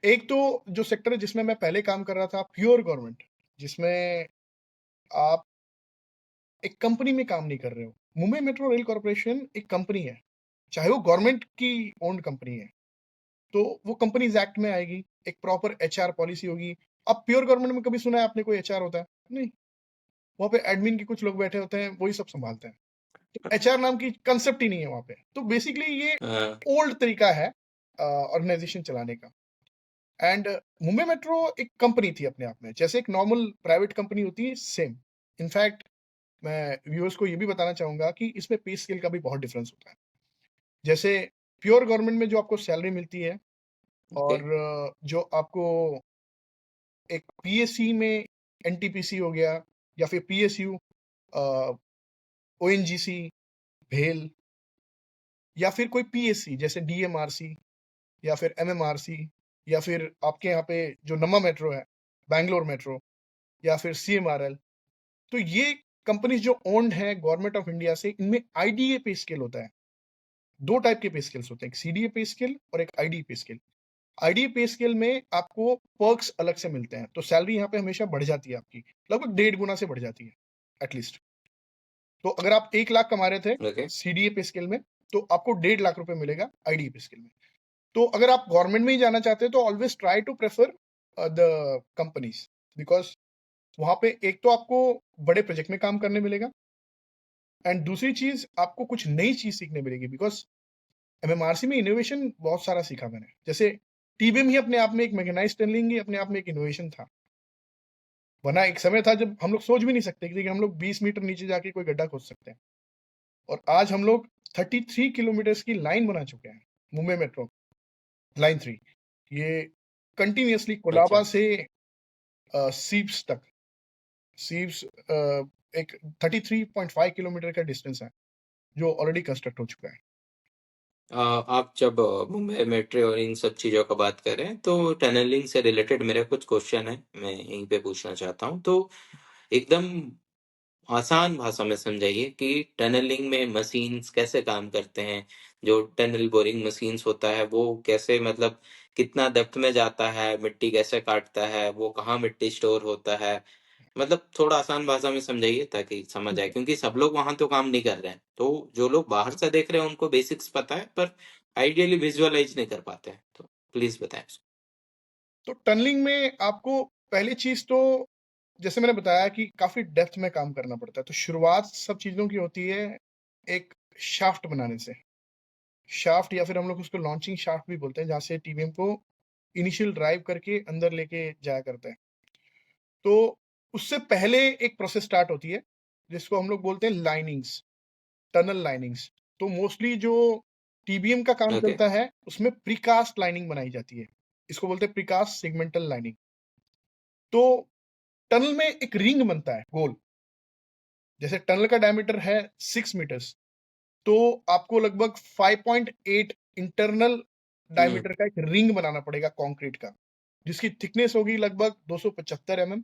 एक तो जो सेक्टर है जिसमें मैं पहले काम कर रहा था, प्योर गवर्नमेंट, जिसमें आप एक कंपनी में काम नहीं कर रहे हो। मुंबई मेट्रो रेल कॉर्पोरेशन एक कंपनी है, चाहे वो गवर्नमेंट की ओन्ड कंपनी है, तो वो कंपनीज एक्ट में आएगी, एक प्रॉपर एचआर पॉलिसी होगी। अब प्योर गवर्नमेंट में कभी सुना है आपने कोई एचआर होता है? नहीं। वहाँ पे एडमिन के कुछ लोग बैठे होते हैं, वही सब संभालते हैं। तो एचआर नाम की कंसेप्ट ही नहीं है वहाँ पे। तो बेसिकली ये अ, ओल्ड तरीका है ऑर्गेनाइजेशन चलाने का। एंड मुंबई मेट्रो एक कंपनी थी अपने आप में, जैसे एक नॉर्मल प्राइवेट कंपनी होती है, सेम। इनफैक्ट मैं व्यूअर्स को ये भी बताना चाहूंगा कि इसमें पे स्केल का भी बहुत डिफरेंस होता है। जैसे प्योर गवर्नमेंट में जो आपको सैलरी मिलती है ओके। और जो आपको एक पीएससी में एनटीपीसी हो गया या फिर पीएसयू, ओएनजीसी, भेल, या फिर कोई पीएससी जैसे डीएमआरसी या फिर एमएमआरसी, या फिर आपके यहाँ पे जो नम्मा मेट्रो है, बैंगलोर मेट्रो, या फिर सीएमआरएल। तो ये कंपनीज जो ओन्ड है गवर्नमेंट ऑफ इंडिया से, इनमें आईडीए पे स्केल होता है। 2 टाइप के पे स्केल्स होते हैं, एक सीडीए पे स्केल और एक आईडीए पे स्केल। आईडीए पे स्केल में आपको पर्क्स अलग से मिलते हैं, तो सैलरी यहाँ पे हमेशा बढ़ जाती है आपकी, लगभग 1.5 गुना से बढ़ जाती है एटलीस्ट। तो अगर आप 1 लाख कमा रहे थे ओके। सीडीए पे स्केल में, तो आपको 1.5 लाख रुपए मिलेगा आईडीए पे स्केल में। तो अगर आप गवर्नमेंट में ही जाना चाहते हैं तो always try to prefer the companies, because वहां पे एक तो आपको बड़े प्रोजेक्ट में काम करने मिलेगा एंड दूसरी चीज आपको कुछ नई चीज सीखने मिलेगी। बिकॉज एमएमआरसी में इनोवेशन बहुत सारा सीखा मैंने। जैसे टीबीएम ही अपने आप में एक मैकेनाइज्ड टनलिंग ही अपने आप में एक इनोवेशन था। वरना एक समय था जब हम लोग सोच भी नहीं सकते कि हम लोग 20 मीटर नीचे जाके कोई गड्ढा खोद सकते हैं, और आज हम लोग 33 किलोमीटर की लाइन बना चुके हैं। मुंबई मेट्रो लाइन 3, ये कंटिन्यूअसली कोलाबा अच्छा। से सीप्स तक, सीप्स एक 33.5 किलोमीटर का डिस्टेंस है जो ऑलरेडी कंस्ट्रक्ट हो चुका है। आप जब मुंबई मेट्रो और इन सब चीज़ों का बात कर रहे हैं तो टनलिंग से रिलेटेड मेरे कुछ क्वेश्चन है, मैं यहीं पे पूछना चाहता हूँ। तो एकदम आसान भाषा में समझाइए कि टनलिंग में मशीन्स कैसे काम करते हैं। जो टनल बोरिंग मशीन्स होता है वो कैसे, मतलब कितना डेप्थ में जाता है, मिट्टी कैसे काटता है, वो कहाँ मिट्टी स्टोर होता है। मतलब थोड़ा आसान भाषा में समझाइए ताकि समझ ठीक आए, है। क्योंकि सब लोग वहां तो काम नहीं कर रहे हैं। तो जो लोग बाहर से देख रहे हैं उनको बेसिक्स पता है पर आइडियली विजुअलाइज नहीं कर पाते हैं, तो प्लीज बताएं। तो टनलिंग में आपको पहली चीज तो जैसे मैंने बताया कि काफ़ी डेप्थ में काम करना पड़ता है, तो शुरुआत सब चीज़ों की होती है एक शाफ्ट बनाने से। शाफ्ट या फिर हम लोग उसको लॉन्चिंग शाफ्ट भी बोलते हैं, जहाँ से टीवीएम को इनिशियल ड्राइव करके अंदर लेके जाया करते हैं। तो उससे पहले एक प्रोसेस स्टार्ट होती है, जिसको हम लोग बोलते हैं लाइनिंग्स, टनल लाइनिंग्स। तो मोस्टली जो टीबीएम का काम ओके। चलता है, उसमें प्रीकास्ट लाइनिंग बनाई जाती है। इसको बोलते हैं प्रीकास्ट सेगमेंटल लाइनिंग। तो टनल में एक रिंग बनता है गोल। जैसे टनल का डायमीटर है 6 मीटर्स, तो आपको लगभग 5.8 इंटरनल हम्म। डायमीटर का एक रिंग बनाना पड़ेगा कंक्रीट का, जिसकी थिकनेस होगी लगभग 275 एमएम,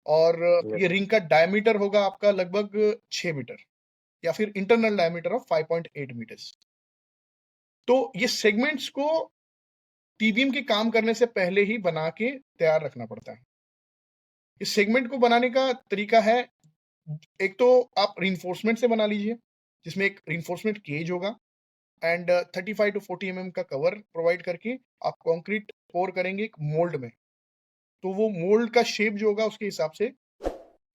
और ये रिंग का डायमीटर होगा आपका लगभग 6 मीटर, या फिर इंटरनल डायमीटर ऑफ 5.8 मीटर्स। तो ये सेगमेंट्स को टीबीएम के काम करने से पहले ही बना के तैयार रखना पड़ता है। इस सेगमेंट को बनाने का तरीका है, एक तो आप रिइंफोर्समेंट से बना लीजिए, जिसमें एक रिइंफोर्समेंट केज होगा एंड 35 टू 40 का कवर प्रोवाइड करके आप कंक्रीट पोर करेंगे एक मोल्ड में। तो वो मोल्ड का शेप जो होगा उसके हिसाब से,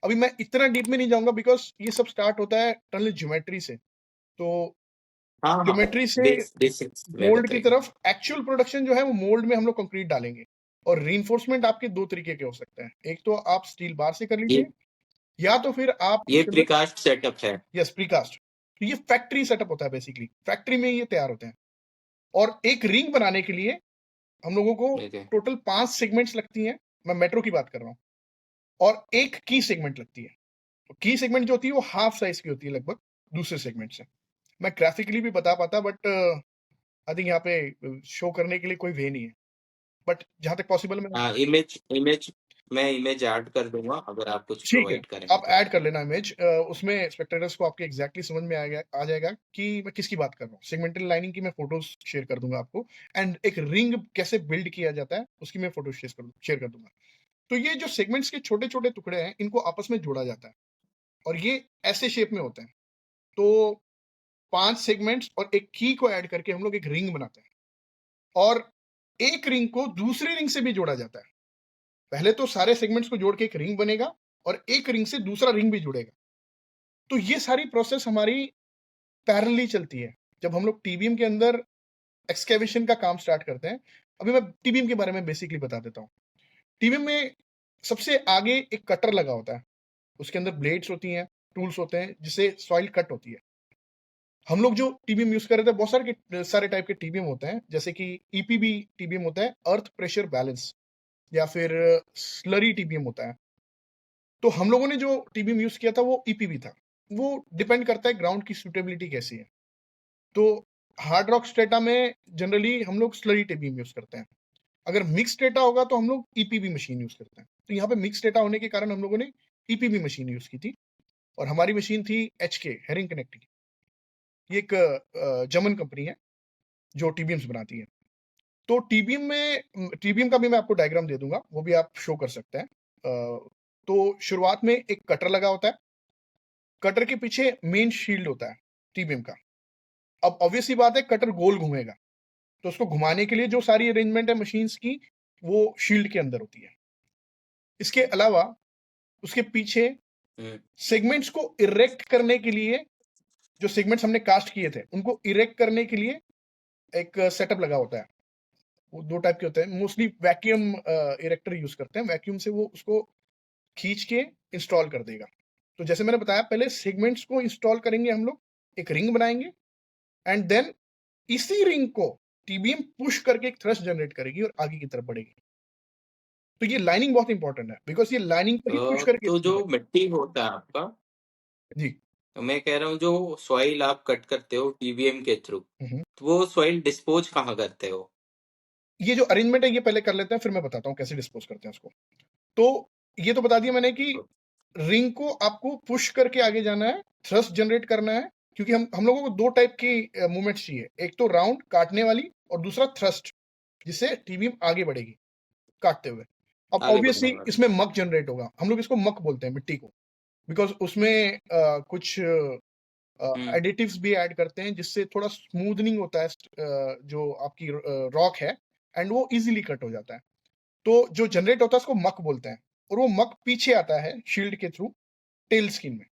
अभी मैं इतना डीप में नहीं जाऊंगा बिकॉज ये सब स्टार्ट होता है टनल ज्योमेट्री से। तो हाँ हाँ, ज्योमेट्री से बेसिक्स में मोल्ड की बताइए। तरफ एक्चुअल प्रोडक्शन जो है वो मोल्ड में हम लोग कंक्रीट डालेंगे। और रीइंफोर्समेंट आपके दो तरीके के हो सकते हैं, एक तो आप स्टील बार से कर ये लीजिए, या तो फिर आप ये उसके अंदर, प्रीकास्ट सेटअप है। Yes, precast. तो ये फैक्ट्री सेटअप होता है, बेसिकली फैक्ट्री में ये तैयार होते हैं। और एक रिंग बनाने के लिए हम लोगों को ओके। टोटल 5 सेगमेंट्स लगती हैं। मैं मेट्रो की बात कर रहा हूँ। और एक की सेगमेंट लगती है। तो की सेगमेंट जो होती है वो हाफ साइज की होती है लगभग दूसरे सेगमेंट से। मैं ग्राफिकली भी बता पाता, बट आई थिंक यहाँ पे शो करने के लिए कोई वे नहीं है। बट जहां तक पॉसिबल मैं, हाँ, इमेज इमेज मैं इमेज ऐड कर दूंगा अगर आप कुछ ठीक है, प्रोवाइड करेंगे आप तो। ऐड कर लेना इमेज। उसमें स्पेक्टेटर्स को आपके एग्जैक्टली समझ में आ जाएगा कि मैं किसकी बात कर रहा हूँ। सेगमेंटल लाइनिंग की मैं फोटोज शेयर कर दूंगा आपको, एंड एक रिंग कैसे बिल्ड किया जाता है उसकी मैं फोटो शेयर कर दूंगा। तो ये जो सेगमेंट्स के छोटे छोटे टुकड़े हैं, इनको आपस में जोड़ा जाता है, और ये ऐसे शेप में होते हैं। तो 5 सेगमेंट्स और एक की को ऐड करके हम लोग एक रिंग बनाते हैं, और एक रिंग को दूसरी रिंग से भी जोड़ा जाता है। पहले तो सारे सेगमेंट्स को जोड़ के एक रिंग बनेगा, और एक रिंग से दूसरा रिंग भी जुड़ेगा। तो ये सारी प्रोसेस हमारी पैरेलली चलती है जब हम लोग टीबीएम के अंदर एक्सकेवेशन का काम स्टार्ट करते हैं। अभी मैं टीबीएम के बारे में बेसिकली बता देता हूँ। टीबीएम में सबसे आगे एक कटर लगा होता है, उसके अंदर ब्लेड्स होती हैं, टूल्स होते हैं, जिससे सॉइल कट होती है। हम लोग जो टीबीएम यूज कर रहे थे, बहुत सारे टाइप के टीबीएम होते हैं, जैसे कि ईपीबी टीबीएम होता है, अर्थ प्रेशर बैलेंस, या फिर स्लरी टीबीएम होता है। तो हम लोगों ने जो टीबीएम यूज किया था वो ईपीबी था। वो डिपेंड करता है ग्राउंड की सुटेबिलिटी कैसी है। तो हार्ड रॉक स्ट्रेटा में जनरली हम लोग स्लरी टीबीएम यूज करते हैं। अगर मिक्स डेटा होगा तो हम लोग ईपीबी मशीन यूज करते हैं। तो यहाँ पे मिक्स डेटा होने के कारण हम लोगों ने ईपीबी मशीन यूज की थी, और हमारी मशीन थी एचके, हेरिंग कनेक्ट की। ये एक जर्मन कंपनी है जो टीबीएम्स बनाती है। तो टीबीएम का भी मैं आपको डायग्राम दे दूंगा, वो भी आप शो कर सकते हैं। तो शुरुआत में एक कटर लगा होता है, कटर के पीछे मेन शील्ड होता है टीबीएम का। अब ऑब्वियस सी बात है, कटर गोल घूमेगा, तो उसको घुमाने के लिए जो सारी अरेंजमेंट है मशीन्स की, वो शील्ड के अंदर होती है। इसके अलावा उसके पीछे सेगमेंट्स को इरेक्ट करने के लिए, जो सेगमेंट्स हमने कास्ट किए थे उनको इरेक्ट करने के लिए एक सेटअप लगा होता है। वो दो टाइप के होते हैं, मोस्टली वैक्यूम इरेक्टर यूज करते हैं। वैक्यूम से वो उसको खींच के इंस्टॉल कर देगा। तो जैसे मैंने बताया, पहले सेगमेंट्स को इंस्टॉल करेंगे हम लोग, एक रिंग बनाएंगे, एंड देन इसी रिंग को टीबीएम पुश करके एक थ्रस्ट जनरेट करेगी और आगे की तरफ बढ़ेगी। तो ये लाइनिंग बहुत इंपॉर्टेंट है, बिकॉज ये लाइनिंग को ही पुश करके तो जो मिट्टी होता है आपका, जी। तो मैं कह रहा हूँ जो सॉइल आप कट करते हो टीवीएम के थ्रू, हम्म। तो वो सॉइल डिस्पोज कहाँ करते हो? ये जो अरेंजमेंट है ये पहले कर लेते हैं, फिर मैं बताता हूँ कैसे डिस्पोज करते हैं उसको। तो ये तो बता दिया मैंने कि रिंग को आपको पुश करके आगे जाना है, थ्रस्ट जनरेट करना है, क्योंकि हम लोगों को दो टाइप की मूवमेंट्स चाहिए, एक तो राउंड काटने वाली, और दूसरा थ्रस्ट, जिससे टीबीएम आगे बढ़ेगी काटते हुए। अब आगे ऑब्वियसली बढ़ने वाली। इसमें मक जनरेट होगा, हम लोग इसको मक बोलते हैं मिट्टी को, बिकॉज उसमें कुछ हम्म। एडिटिव्स भी ऐड करते हैं, जिससे थोड़ा स्मूथनिंग होता है, जो आपकी रॉक है, एंड वो इजीली कट हो जाता है। तो जो जनरेट होता है उसको मक बोलते हैं। और वो मग पीछे आता है शील्ड के थ्रू टेल स्किन में,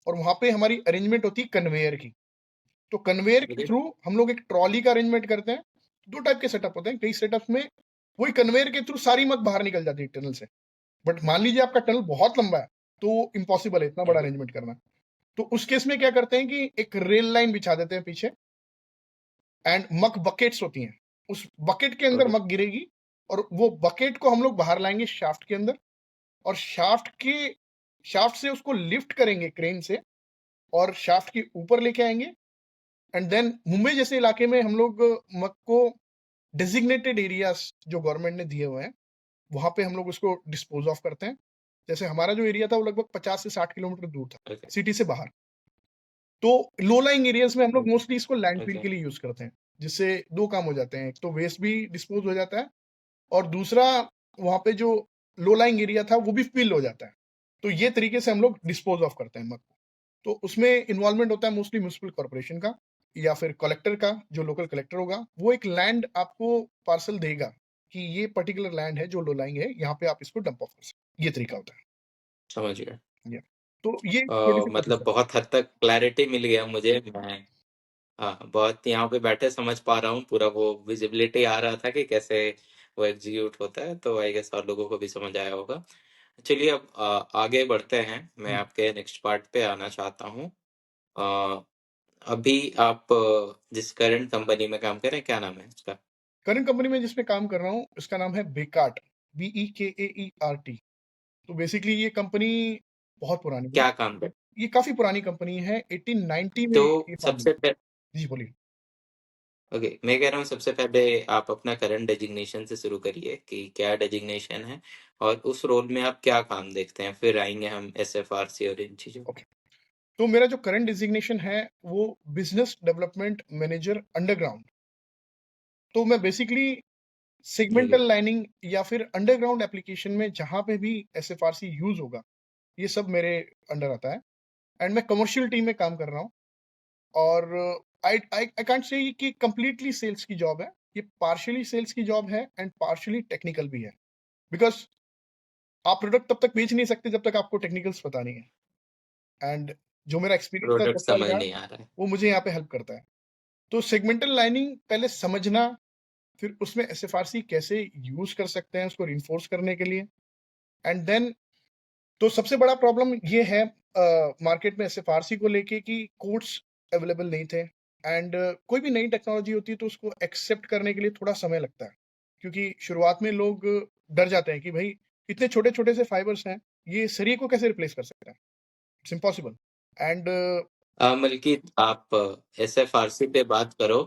और वहाँ पे हमारी अरेंजमेंट होती है कन्वेयर की। तो कन्वेयर के ओके। थ्रू हम लोग एक ट्रॉली का अरेंजमेंट करते हैं। 2 टाइप के सेटअप होते हैं, कई सेटअप्स में वही कन्वेयर के थ्रू सारी मग बाहर निकल जाती है टनल से। बट मान लीजिए आपका टनल बहुत लंबा है, तो इम्पॉसिबल है इतना बड़ा ओके। अरेंजमेंट करना। तो उस केस में क्या करते हैं कि एक रेल लाइन बिछा देते हैं पीछे, एंड मग बकेट्स होती हैं। उस बकेट के अंदर ओके। मग गिरेगी, और वो बकेट को हम लोग बाहर लाएँगे शाफ्ट के अंदर, और शाफ्ट से उसको लिफ्ट करेंगे क्रेन से, और शाफ्ट के ऊपर लेके आएँगे। एंड देन मुंबई जैसे इलाके में हम लोग मग को डेज़िग्नेटेड एरियाज़ जो गवर्नमेंट ने दिए हुए हैं, वहाँ पे हम लोग उसको डिस्पोज़ ऑफ करते हैं। जैसे हमारा जो एरिया था वो लगभग 50 से 60 किलोमीटर दूर था, ओके। सिटी से बाहर। तो लो लाइंग एरियाज़ में हम लोग मोस्टली इसको लैंडफ़िल ओके। के लिए यूज़ करते हैं, जिससे 2 काम हो जाते हैं। एक तो वेस्ट भी डिस्पोज़ हो जाता है, और दूसरा वहाँ पे जो लो लाइंग एरिया था वो भी फ़िल हो जाता है। तो ये तरीके से हम लोग डिस्पोज़ ऑफ करते हैं मग को। तो उसमें इन्वॉल्वमेंट होता है मोस्टली म्युनिसिपल कॉर्पोरेशन का, या फिर कलेक्टर का, जो लोकल कलेक्टर होगा, वो एक लैंड आपको पार्सल देगा कि ये पर्टिकुलर लैंड है जो लो लाइंग है, यहाँ पे आप इसको डंप ऑफ कर सकते हैं। ये तरीका होता समझ गया। है। या तो ये छोटी-सी प्रोसेस मतलब है। बहुत हद तक क्लैरिटी मिल गया मुझे। मैं बहुत यहाँ पे बैठे समझ पा रहा हूँ पूरा, वो विजिबिलिटी आ रहा था कि कैसे वो एग्जीक्यूट होता है, तो आई गेस और लोगों को भी समझ आया होगा। चलिए अब आगे बढ़ते हैं। मैं हुँ। आपके नेक्स्ट पार्ट पे आना चाहता हूँ। अ, अभी आप जिस करंट कंपनी में काम कर रहे हैं, क्या नाम है उसका? करंट कंपनी में जिसमें काम कर रहा हूँ, इसका नाम है बेकार्ट, BEKAERT। तो बेसिकली ये कंपनी बहुत पुरानी है। क्या काम कर? ये काफ़ी पुरानी कंपनी है, 1890 में तो ये फाउंड हुई सबसे थी। जी, बोलिए। ओके, मैं कह रहा हूँ सबसे पहले आप अपना करंट डेजिग्नेशन से शुरू करिए कि क्या डेजिग्नेशन है और उस रोल में आप क्या काम देखते हैं, फिर आएंगे हम SFRC और इन चीजों पे। ओके। तो मेरा जो करंट डेज़िग्नेशन है, वो बिज़नेस डेवलपमेंट मैनेजर अंडरग्राउंड। तो मैं बेसिकली ओके। सेगमेंटल लाइनिंग या फिर अंडरग्राउंड एप्लीकेशन में जहाँ पे भी SFRC यूज़ होगा, ये सब मेरे अंडर आता है। एंड मैं कमर्शियल टीम में काम कर रहा हूँ, और आई कांट से कि कंप्लीटली सेल्स की जॉब है। ये पार्शियली सेल्स की जॉब है एंड पार्शियली टेक्निकल भी है। बिकॉज़ आप प्रोडक्ट तब तक बेच नहीं सकते जब तक आपको टेक्निकल्स पता नहीं है। एंड जो मेरा एक्सपीरियंस था प्रोडक्ट 10 साल समझ का, नहीं आ रहा है। वो मुझे यहाँ पे हेल्प करता है। तो सेगमेंटल लाइनिंग पहले समझना, फिर उसमें SFRC कैसे यूज़ कर सकते हैं उसको रिइंफोर्स करने के लिए, एंड देन तो सबसे बड़ा प्रॉब्लम ये है मार्केट में SFRC को लेके कि कोड्स अवेलेबल नहीं थे, एंड कोई भी नई टेक्नोलॉजी होती है तो उसको एक्सेप्ट करने के लिए थोड़ा समय लगता है, क्योंकि शुरुआत में लोग डर जाते हैं कि भाई इतने छोटे-छोटे से फाइबर्स हैं, ये सरिये को कैसे रिप्लेस कर सकते हैं? It's impossible. एंड मलकीत, आप SFRC पे बात करो।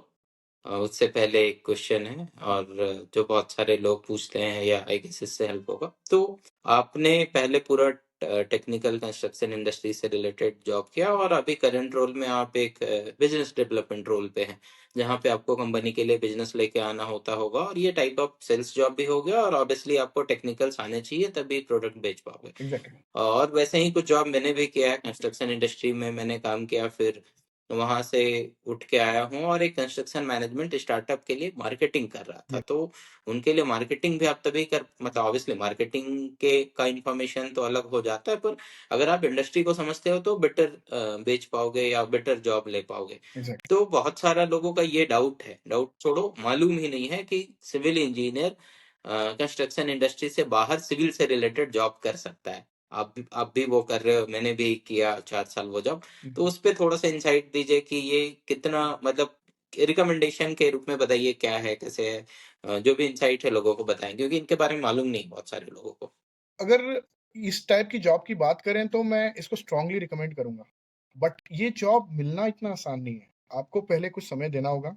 उससे पहले एक क्वेश्चन है और जो बहुत सारे लोग पूछते हैं, या आई गेस इससे हेल्प होगा। तो आपने पहले पूरा टेक्निकल कंस्ट्रक्शन इंडस्ट्री से रिलेटेड जॉब किया और अभी करंट रोल में आप एक बिजनेस डेवलपमेंट रोल पे हैं, जहाँ पे आपको कंपनी के लिए बिजनेस लेके आना होता होगा, और ये टाइप ऑफ सेल्स जॉब भी हो गया, और ऑब्वियसली आपको टेक्निकल्स आने चाहिए तभी प्रोडक्ट बेच पाओगे। एग्ज़ैक्टली, और वैसे ही कुछ जॉब मैंने भी किया है, कंस्ट्रक्शन इंडस्ट्री में मैंने काम किया, फिर वहां से उठ के आया हूँ और एक कंस्ट्रक्शन मैनेजमेंट स्टार्टअप के लिए मार्केटिंग कर रहा था। या तो उनके लिए मार्केटिंग भी आप तभी कर, मतलब ऑब्वियसली मार्केटिंग के का इंफॉर्मेशन तो अलग हो जाता है, पर अगर आप इंडस्ट्री को समझते हो तो बेटर बेच पाओगे या बेटर जॉब ले पाओगे। एग्ज़ैक्टली, तो बहुत सारा लोगों का ये डाउट है, डाउट छोड़ो, मालूम ही नहीं है कि सिविल इंजीनियर कंस्ट्रक्शन इंडस्ट्री से बाहर सिविल से रिलेटेड जॉब कर सकता है। आप भी वो कर रहे हो, मैंने भी किया 4 साल वो जॉब। तो उस पे थोड़ा सा इंसाइट दीजिए कि ये कितना, मतलब रिकमेंडेशन के रूप में बताइए क्या है, कैसे है। जो भी इंसाइट है लोगों को बताएं, क्योंकि इनके बारे में मालूम नहीं बहुत सारे लोगों को। अगर इस टाइप की जॉब की बात करें तो मैं इसको स्ट्रांगली रिकमेंड करूँगा। बट ये जॉब मिलना इतना आसान नहीं है। आपको पहले कुछ समय देना होगा,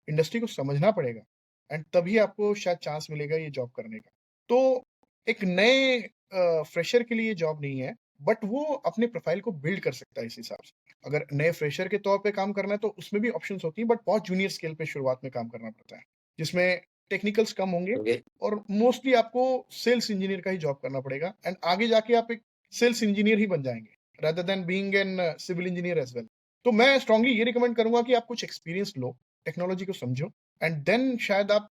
इंडस्ट्री को समझना पड़ेगा, एंड तभी आपको शायद चांस मिलेगा ये जॉब करने का। तो एक नए फ्रेशर के लिए ये जॉब नहीं है, बट वो अपने प्रोफाइल को बिल्ड कर सकता है इस हिसाब से। अगर नए फ्रेशर के तौर पे काम करना है तो उसमें भी ऑप्शंस होती हैं, बट बहुत जूनियर स्केल पे शुरुआत में काम करना पड़ता है, जिसमें टेक्निकल्स कम होंगे, ओके। और मोस्टली आपको सेल्स इंजीनियर का ही जॉब करना पड़ेगा, एंड आगे जाके आप एक सेल्स इंजीनियर ही बन जाएँगे, rather than being an civil engineer as well. तो मैं स्ट्रांगली ये रिकमेंड करूँगा कि आप कुछ एक्सपीरियंस लो, टेक्नोलॉजी को समझो, एंड देन शायद आप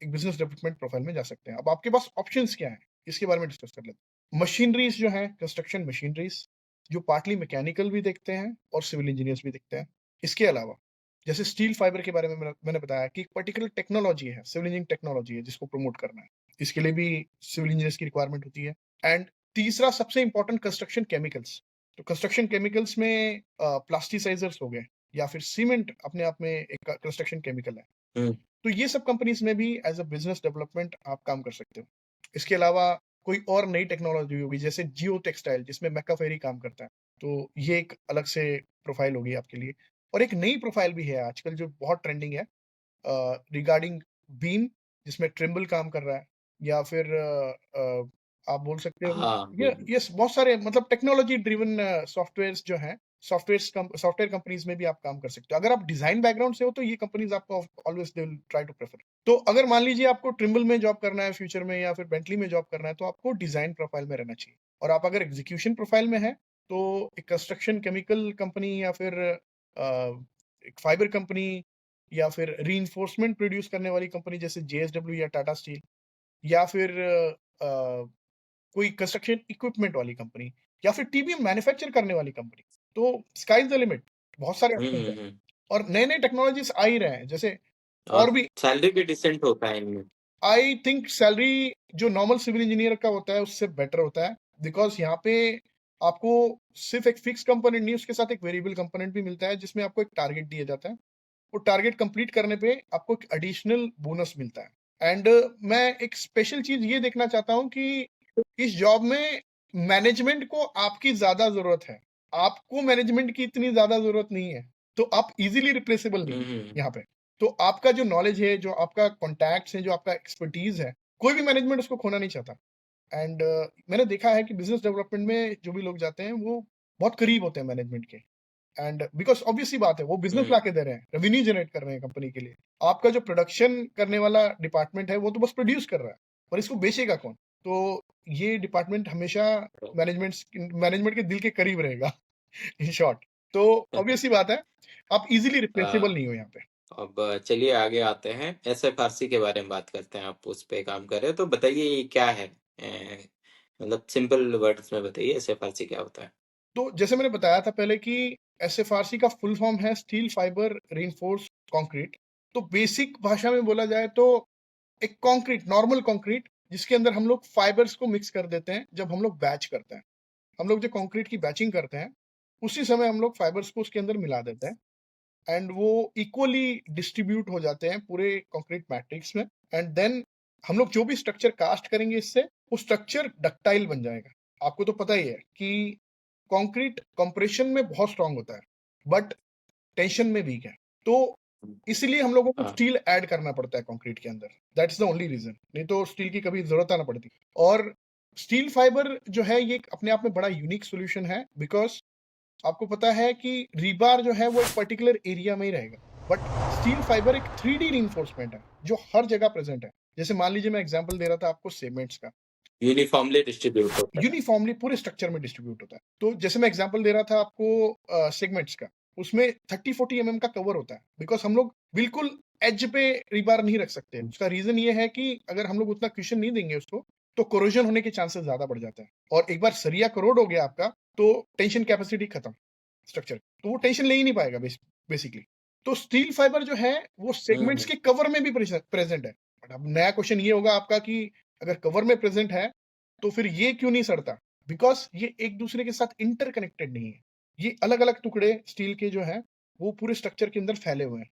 एक बिज़नेस डेवलपमेंट प्रोफाइल में जा सकते हैं। अब आपके पास ऑप्शंस क्या हैं? इसके बारे में डिस्कस कर लेते हैं। मशीनरीज जो हैं, कंस्ट्रक्शन मशीनरीज, जो पार्टली मैकेनिकल भी देखते हैं और सिविल इंजीनियर्स भी देखते हैं। इसके अलावा जैसे स्टील फाइबर के बारे में मैंने बताया कि एक पर्टिकुलर टेक्नोलॉजी है, सिविल इंजीनियरिंग टेक्नोलॉजी है जिसको प्रमोट करना है, इसके लिए भी सिविल इंजीनियर्स की रिक्वायरमेंट होती है। एंड तीसरा सबसे इंपॉर्टेंट, कंस्ट्रक्शन केमिकल्स। तो कंस्ट्रक्शन केमिकल्स में प्लास्टिसाइजर्स हो गए या फिर सीमेंट अपने आप में एक कंस्ट्रक्शन केमिकल है। हम्म। तो ये सब कंपनीज में भी एज अ बिजनेस डेवलपमेंट आप काम कर सकते हो। इसके अलावा कोई और नई टेक्नोलॉजी होगी जैसे जियो टेक्सटाइल, जिसमें मैकाफेरी काम करता है, तो ये एक अलग से प्रोफाइल होगी आपके लिए। और एक नई प्रोफाइल भी है आजकल जो बहुत ट्रेंडिंग है, रिगार्डिंग बीम, जिसमें ट्रिम्बल काम कर रहा है, या फिर आप बोल सकते हो हाँ, ये बिल्कुल। यस, बहुत सारे मतलब टेक्नोलॉजी ड्रिवन सॉफ्टवेयर्स जो हैं, सॉफ्टवेयर कंपनीज में भी आप काम कर सकते हो। अगर आप डिजाइन बैकग्राउंड से हो तो ये कंपनीज आपको always they will try to prefer. तो अगर मान लीजिए आपको ट्रिम्बल में जॉब करना है फ्यूचर में, या फिर बेंटली में जॉब करना है, तो आपको डिजाइन प्रोफाइल में रहना चाहिए। और आप अगर एग्जीक्यूशन प्रोफाइल में है तो एक कंस्ट्रक्शन केमिकल कंपनी, या फिर एक फाइबर कंपनी, या फिर रीइंफोर्समेंट प्रोड्यूस करने वाली कंपनी जैसे जेएसडब्ल्यू या टाटा स्टील, या फिर कोई कंस्ट्रक्शन इक्विपमेंट वाली कंपनी, या फिर टीबीएम मैन्युफैक्चर करने वाली कंपनी। तो स्काई इज द लिमिट, बहुत सारे हम्म, ऑप्शंस हैं। हम्म। और नए नए टेक्नोलॉजीज आ ही रहे हैं, जैसे और और भी। सैलरी भी डिसेंट होता है इनमें। आई थिंक सैलरी जो नॉर्मल सिविल इंजीनियर का होता है उससे बेटर होता है, बिकॉज यहाँ पे आपको सिर्फ एक फिक्स कंपोनेंट नहीं, उसके साथ एक वेरिएबल कंपोनेंट भी मिलता है, जिसमें आपको एक टारगेट दिया जाता है। वो टारगेट कंप्लीट करने पे आपको एक एडिशनल बोनस मिलता है। एंड मैं एक स्पेशल चीज ये देखना चाहता हूँ कि इस जॉब में मैनेजमेंट को आपकी ज्यादा जरूरत है, आपको मैनेजमेंट की इतनी ज्यादा जरूरत नहीं है। तो आप इजीली रिप्लेसेबल नहीं है हम्म। यहाँ पे। तो आपका जो नॉलेज है, जो आपका कॉन्टैक्ट्स है, जो आपका एक्सपर्टीज है, कोई भी मैनेजमेंट उसको खोना नहीं चाहता। एंड मैंने देखा है कि बिजनेस डेवलपमेंट में जो भी लोग जाते हैं वो बहुत करीब होते हैं मैनेजमेंट के। एंड बिकॉज ऑब्वियस सी बात है, वो बिजनेस ला हम्म। के दे रहे हैं, रेवेन्यू जनरेट कर रहे हैं कंपनी के लिए। आपका जो प्रोडक्शन करने वाला डिपार्टमेंट है वो तो बस प्रोड्यूस कर रहा है, पर इसको बेचेगा कौन? तो ये डिपार्टमेंट हमेशा मैनेजमेंट के दिल के करीब रहेगा इन शॉर्ट। तो ऑब्वियस सी बात है, आप इजीली रिप्लेसेबल नहीं हो यहाँ पे। अब चलिए आगे आते हैं, एसएफआरसी के बारे में बात करते हैं। आप उस पे काम कर रहे हो तो बताइए ये क्या है। मतलब सिंपल वर्ड्स में बताइए एसएफआरसी क्या होता है। तो जैसे मैंने बताया था पहले कि एसएफआरसी का फुल फॉर्म है स्टील फाइबर रीइंफोर्स्ड कंक्रीट। तो बेसिक भाषा में बोला जाए तो एक कंक्रीट, नॉर्मल कंक्रीट, जिसके अंदर हम लोग फाइबर्स को मिक्स कर देते हैं जब हम लोग बैच करते हैं। हम लोग जो कंक्रीट की बैचिंग करते हैं उसी समय हम लोग फाइबर्स को उसके अंदर मिला देते हैं, एंड वो इक्वली डिस्ट्रीब्यूट हो जाते हैं पूरे कंक्रीट मैट्रिक्स में। एंड देन हम लोग जो भी स्ट्रक्चर कास्ट करेंगे इससे, वो स्ट्रक्चर डक्टाइल बन जाएगा। आपको तो पता ही है कि कंक्रीट कंप्रेशन में बहुत स्ट्रांग होता है, बट टेंशन में वीक है। तो इसलिए हम लोगों को हाँ। स्टील ऐड करना पड़ता है कंक्रीट के अंदर। दैट्स द ओनली रीजन, नहीं तो स्टील की कभी जरूरत ना पड़ती। और स्टील फाइबर जो है ये अपने आप में बड़ा यूनिक सोल्यूशन है, बिकॉज आपको पता है कि रीबार जो है वो एक पर्टिकुलर एरिया में ही रहेगा, बट स्टील फाइबर एक 3D रीइंफोर्समेंट है जो हर जगह प्रेजेंट है। जैसे मान लीजिए मैं एग्जांपल दे रहा था आपको सीमेंट्स का, यूनिफॉर्मली डिस्ट्रीब्यूट होता है। यूनिफॉर्मली पूरे स्ट्रक्चर में डिस्ट्रीब्यूट होता है। तो जैसे मैं एग्जांपल दे रहा था आपको सेगमेंट्स का, उसमें 30-40 mm का कवर होता है, बिकॉज हम लोग बिल्कुल एज पे रीबार नहीं रख सकते। उसका रीजन ये है कि अगर हम लोग उतना क्वेश्चन नहीं देंगे उसको तो कोरोजन होने के चांसेस ज्यादा बढ़ जाते हैं, और एक बार सरिया करोड हो गया आपका तो टेंशन कैपेसिटी खत्म स्ट्रक्चर, तो वो टेंशन ले ही नहीं पाएगा बेसिकली। तो स्टील फाइबर जो है वो सेगमेंट्स हम्म। के कवर में भी प्रेजेंट है। बट अब नया क्वेश्चन ये होगा आपका कि अगर कवर में प्रेजेंट है तो फिर ये क्यों नहीं सड़ता? बिकॉज ये एक दूसरे के साथ इंटरकनेक्टेड नहीं है। ये अलग अलग टुकड़े स्टील के जो है वो पूरे स्ट्रक्चर के अंदर फैले हुए हैं,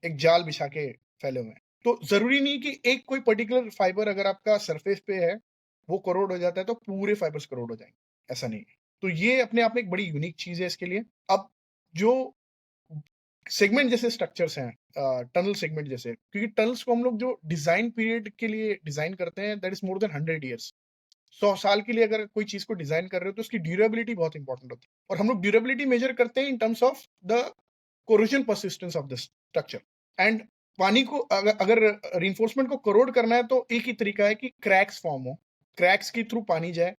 एक जाल बिछा के फैले हुए हैं। तो जरूरी नहीं कि एक कोई पर्टिकुलर फाइबर अगर आपका सरफेस पे है वो करोड हो जाता है तो पूरे फाइबर्स करोड हो जाएंगे, ऐसा नहीं है। तो ये अपने आप में एक बड़ी यूनिक चीज है इसके लिए। अब जो सेगमेंट जैसे स्ट्रक्चर्स हैं, टनल सेगमेंट जैसे, क्योंकि टनल्स को हम लोग जो डिजाइन पीरियड के लिए डिजाइन करते हैं that is more than 100 years। 100 साल के लिए अगर कोई चीज को डिजाइन कर रहे हो तो उसकी ड्यूरेबिलिटी बहुत इंपॉर्टेंट होती है, और हम लोग ड्यूरेबिलिटी मेजर करते हैं in terms of the corrosion persistence of the structure. And पानी को अगर रिइंफोर्समेंट को करोड करना है तो एक ही तरीका है कि क्रैक्स फॉर्म हो, क्रैक्स के थ्रू पानी जाए,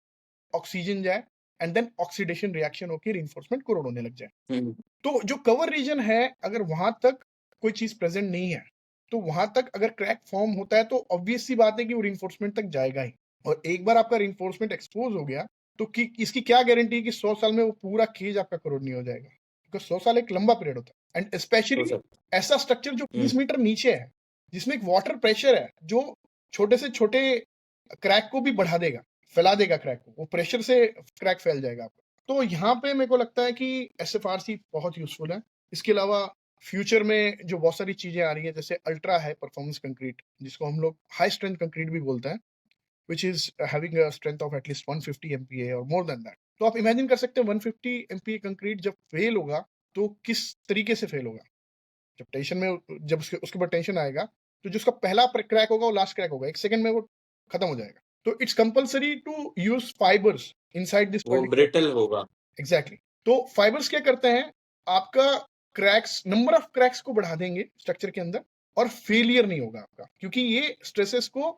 ऑक्सीजन जाए, एंड देन ऑक्सीडेशन रिएक्शन होकर रिइंफोर्समेंट करोड होने लग जाए। हम्म। तो जो कवर रीजन है अगर वहां तक कोई चीज प्रेजेंट नहीं है तो वहां तक अगर क्रैक फॉर्म होता है तो ऑब्वियस सी बात है कि वो रिइंफोर्समेंट तक जाएगा ही। और एक बार आपका रिइंफोर्समेंट एक्सपोज हो गया तो इसकी क्या गारंटी है कि 100 साल में वो पूरा केज आपका करोड़ नहीं हो जाएगा, क्योंकि 100 साल एक लंबा पीरियड होता है। एंड हो स्पेशली सकता ऐसा स्ट्रक्चर जो 20 है। मीटर नीचे है, जिसमें एक वाटर प्रेशर है जो छोटे से छोटे क्रैक को भी बढ़ा देगा, फैला देगा क्रैक को, वो प्रेशर से क्रैक फैल जाएगा आपका। तो यहाँ पे मेरे को लगता है कि एसएफआरसी बहुत यूजफुल है। इसके अलावा फ्यूचर में जो बहुत सारी चीजें आ रही है, जैसे अल्ट्रा हाई परफॉर्मेंस कंक्रीट, जिसको हम लोग हाई स्ट्रेंथ कंक्रीट भी बोलते हैं, which is having a strength of at least 150 MPa or more than that. तो आप इमेजिन कर सकते हैं 150 MPa कंक्रीट जब फेल होगा तो किस तरीके से फेल होगा। जब टेंशन में, जब उसके बाद टेंशन आएगा तो जो उसका पहला क्रैक होगा वो लास्ट क्रैक होगा, एक सेकंड में वो खत्म हो जाएगा। तो it's compulsory to use fibres inside this वो पर्टिकुलर। ब्रिटल होगा। एग्जैक्टली। तो फाइबर्स क्या करते हैं, आपका क्रैक्स, नंबर ऑफ क्रैक्स को बढ़ा देंगे स्ट्रक्चर के अंदर, और फेलियर नहीं होगा आपका, क्योंकि ये स्ट्रेसेस को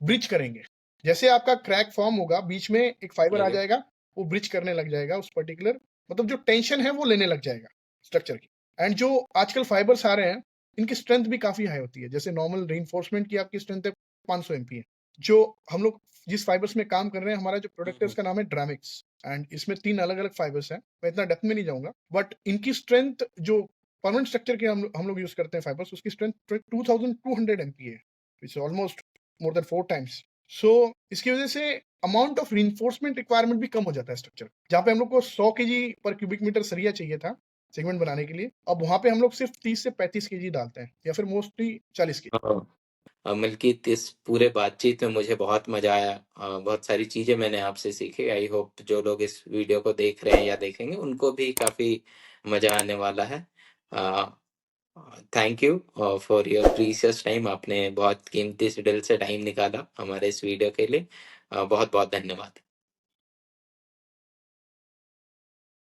ब्रिज करेंगे। जैसे आपका क्रैक फॉर्म होगा, बीच में एक फाइबर आ ठीक है। जाएगा, वो ब्रिज करने लग जाएगा उस पर्टिकुलर, मतलब जो टेंशन है वो लेने लग जाएगा स्ट्रक्चर की। एंड जो आजकल फाइबर्स आ रहे हैं, इनकी स्ट्रेंथ भी काफी हाई होती है। जैसे नॉर्मल रीइंफोर्समेंट की आपकी स्ट्रेंथ है 500 MPa। जो हम लोग जिस फाइबर्स में काम कर रहे हैं, हमारा जो प्रोडक्ट है उसका नाम है ड्रामिक्स, एंड इसमें 3 अलग अलग फाइबर्स हैं। मैं इतना डेप्थ में नहीं जाऊंगा, बट इनकी स्ट्रेंथ जो परमानेंट स्ट्रक्चर के हम लोग यूज करते हैं फाइबर्स, उसकी strength 2200 MPa, which is almost more than 4 times. So इसकी वजह से अमाउंट ऑफ रिइंफोर्समेंट रिक्वायरमेंट भी कम हो जाता है स्ट्रक्चर। जहाँ पे हम लोग को 100 kg पर क्यूबिक मीटर सरिया चाहिए था सेगमेंट बनाने के लिए, अब वहां पे हम लोग सिर्फ 30 से 35 kg डालते हैं, या फिर मोस्टली 40 kg। मलकीत, इस पूरे बातचीत में मुझे बहुत मजा आया। बहुत सारी चीजें मैंने आपसे सीखी। आई होप जो लोग इस वीडियो को देख रहे हैं या देखेंगे उनको भी काफी मजा आने वाला है। Thank you for your precious time. आपने बहुत कीमती से दिल से टाइम निकाला हमारे इस वीडियो के लिए। बहुत बहुत धन्यवाद।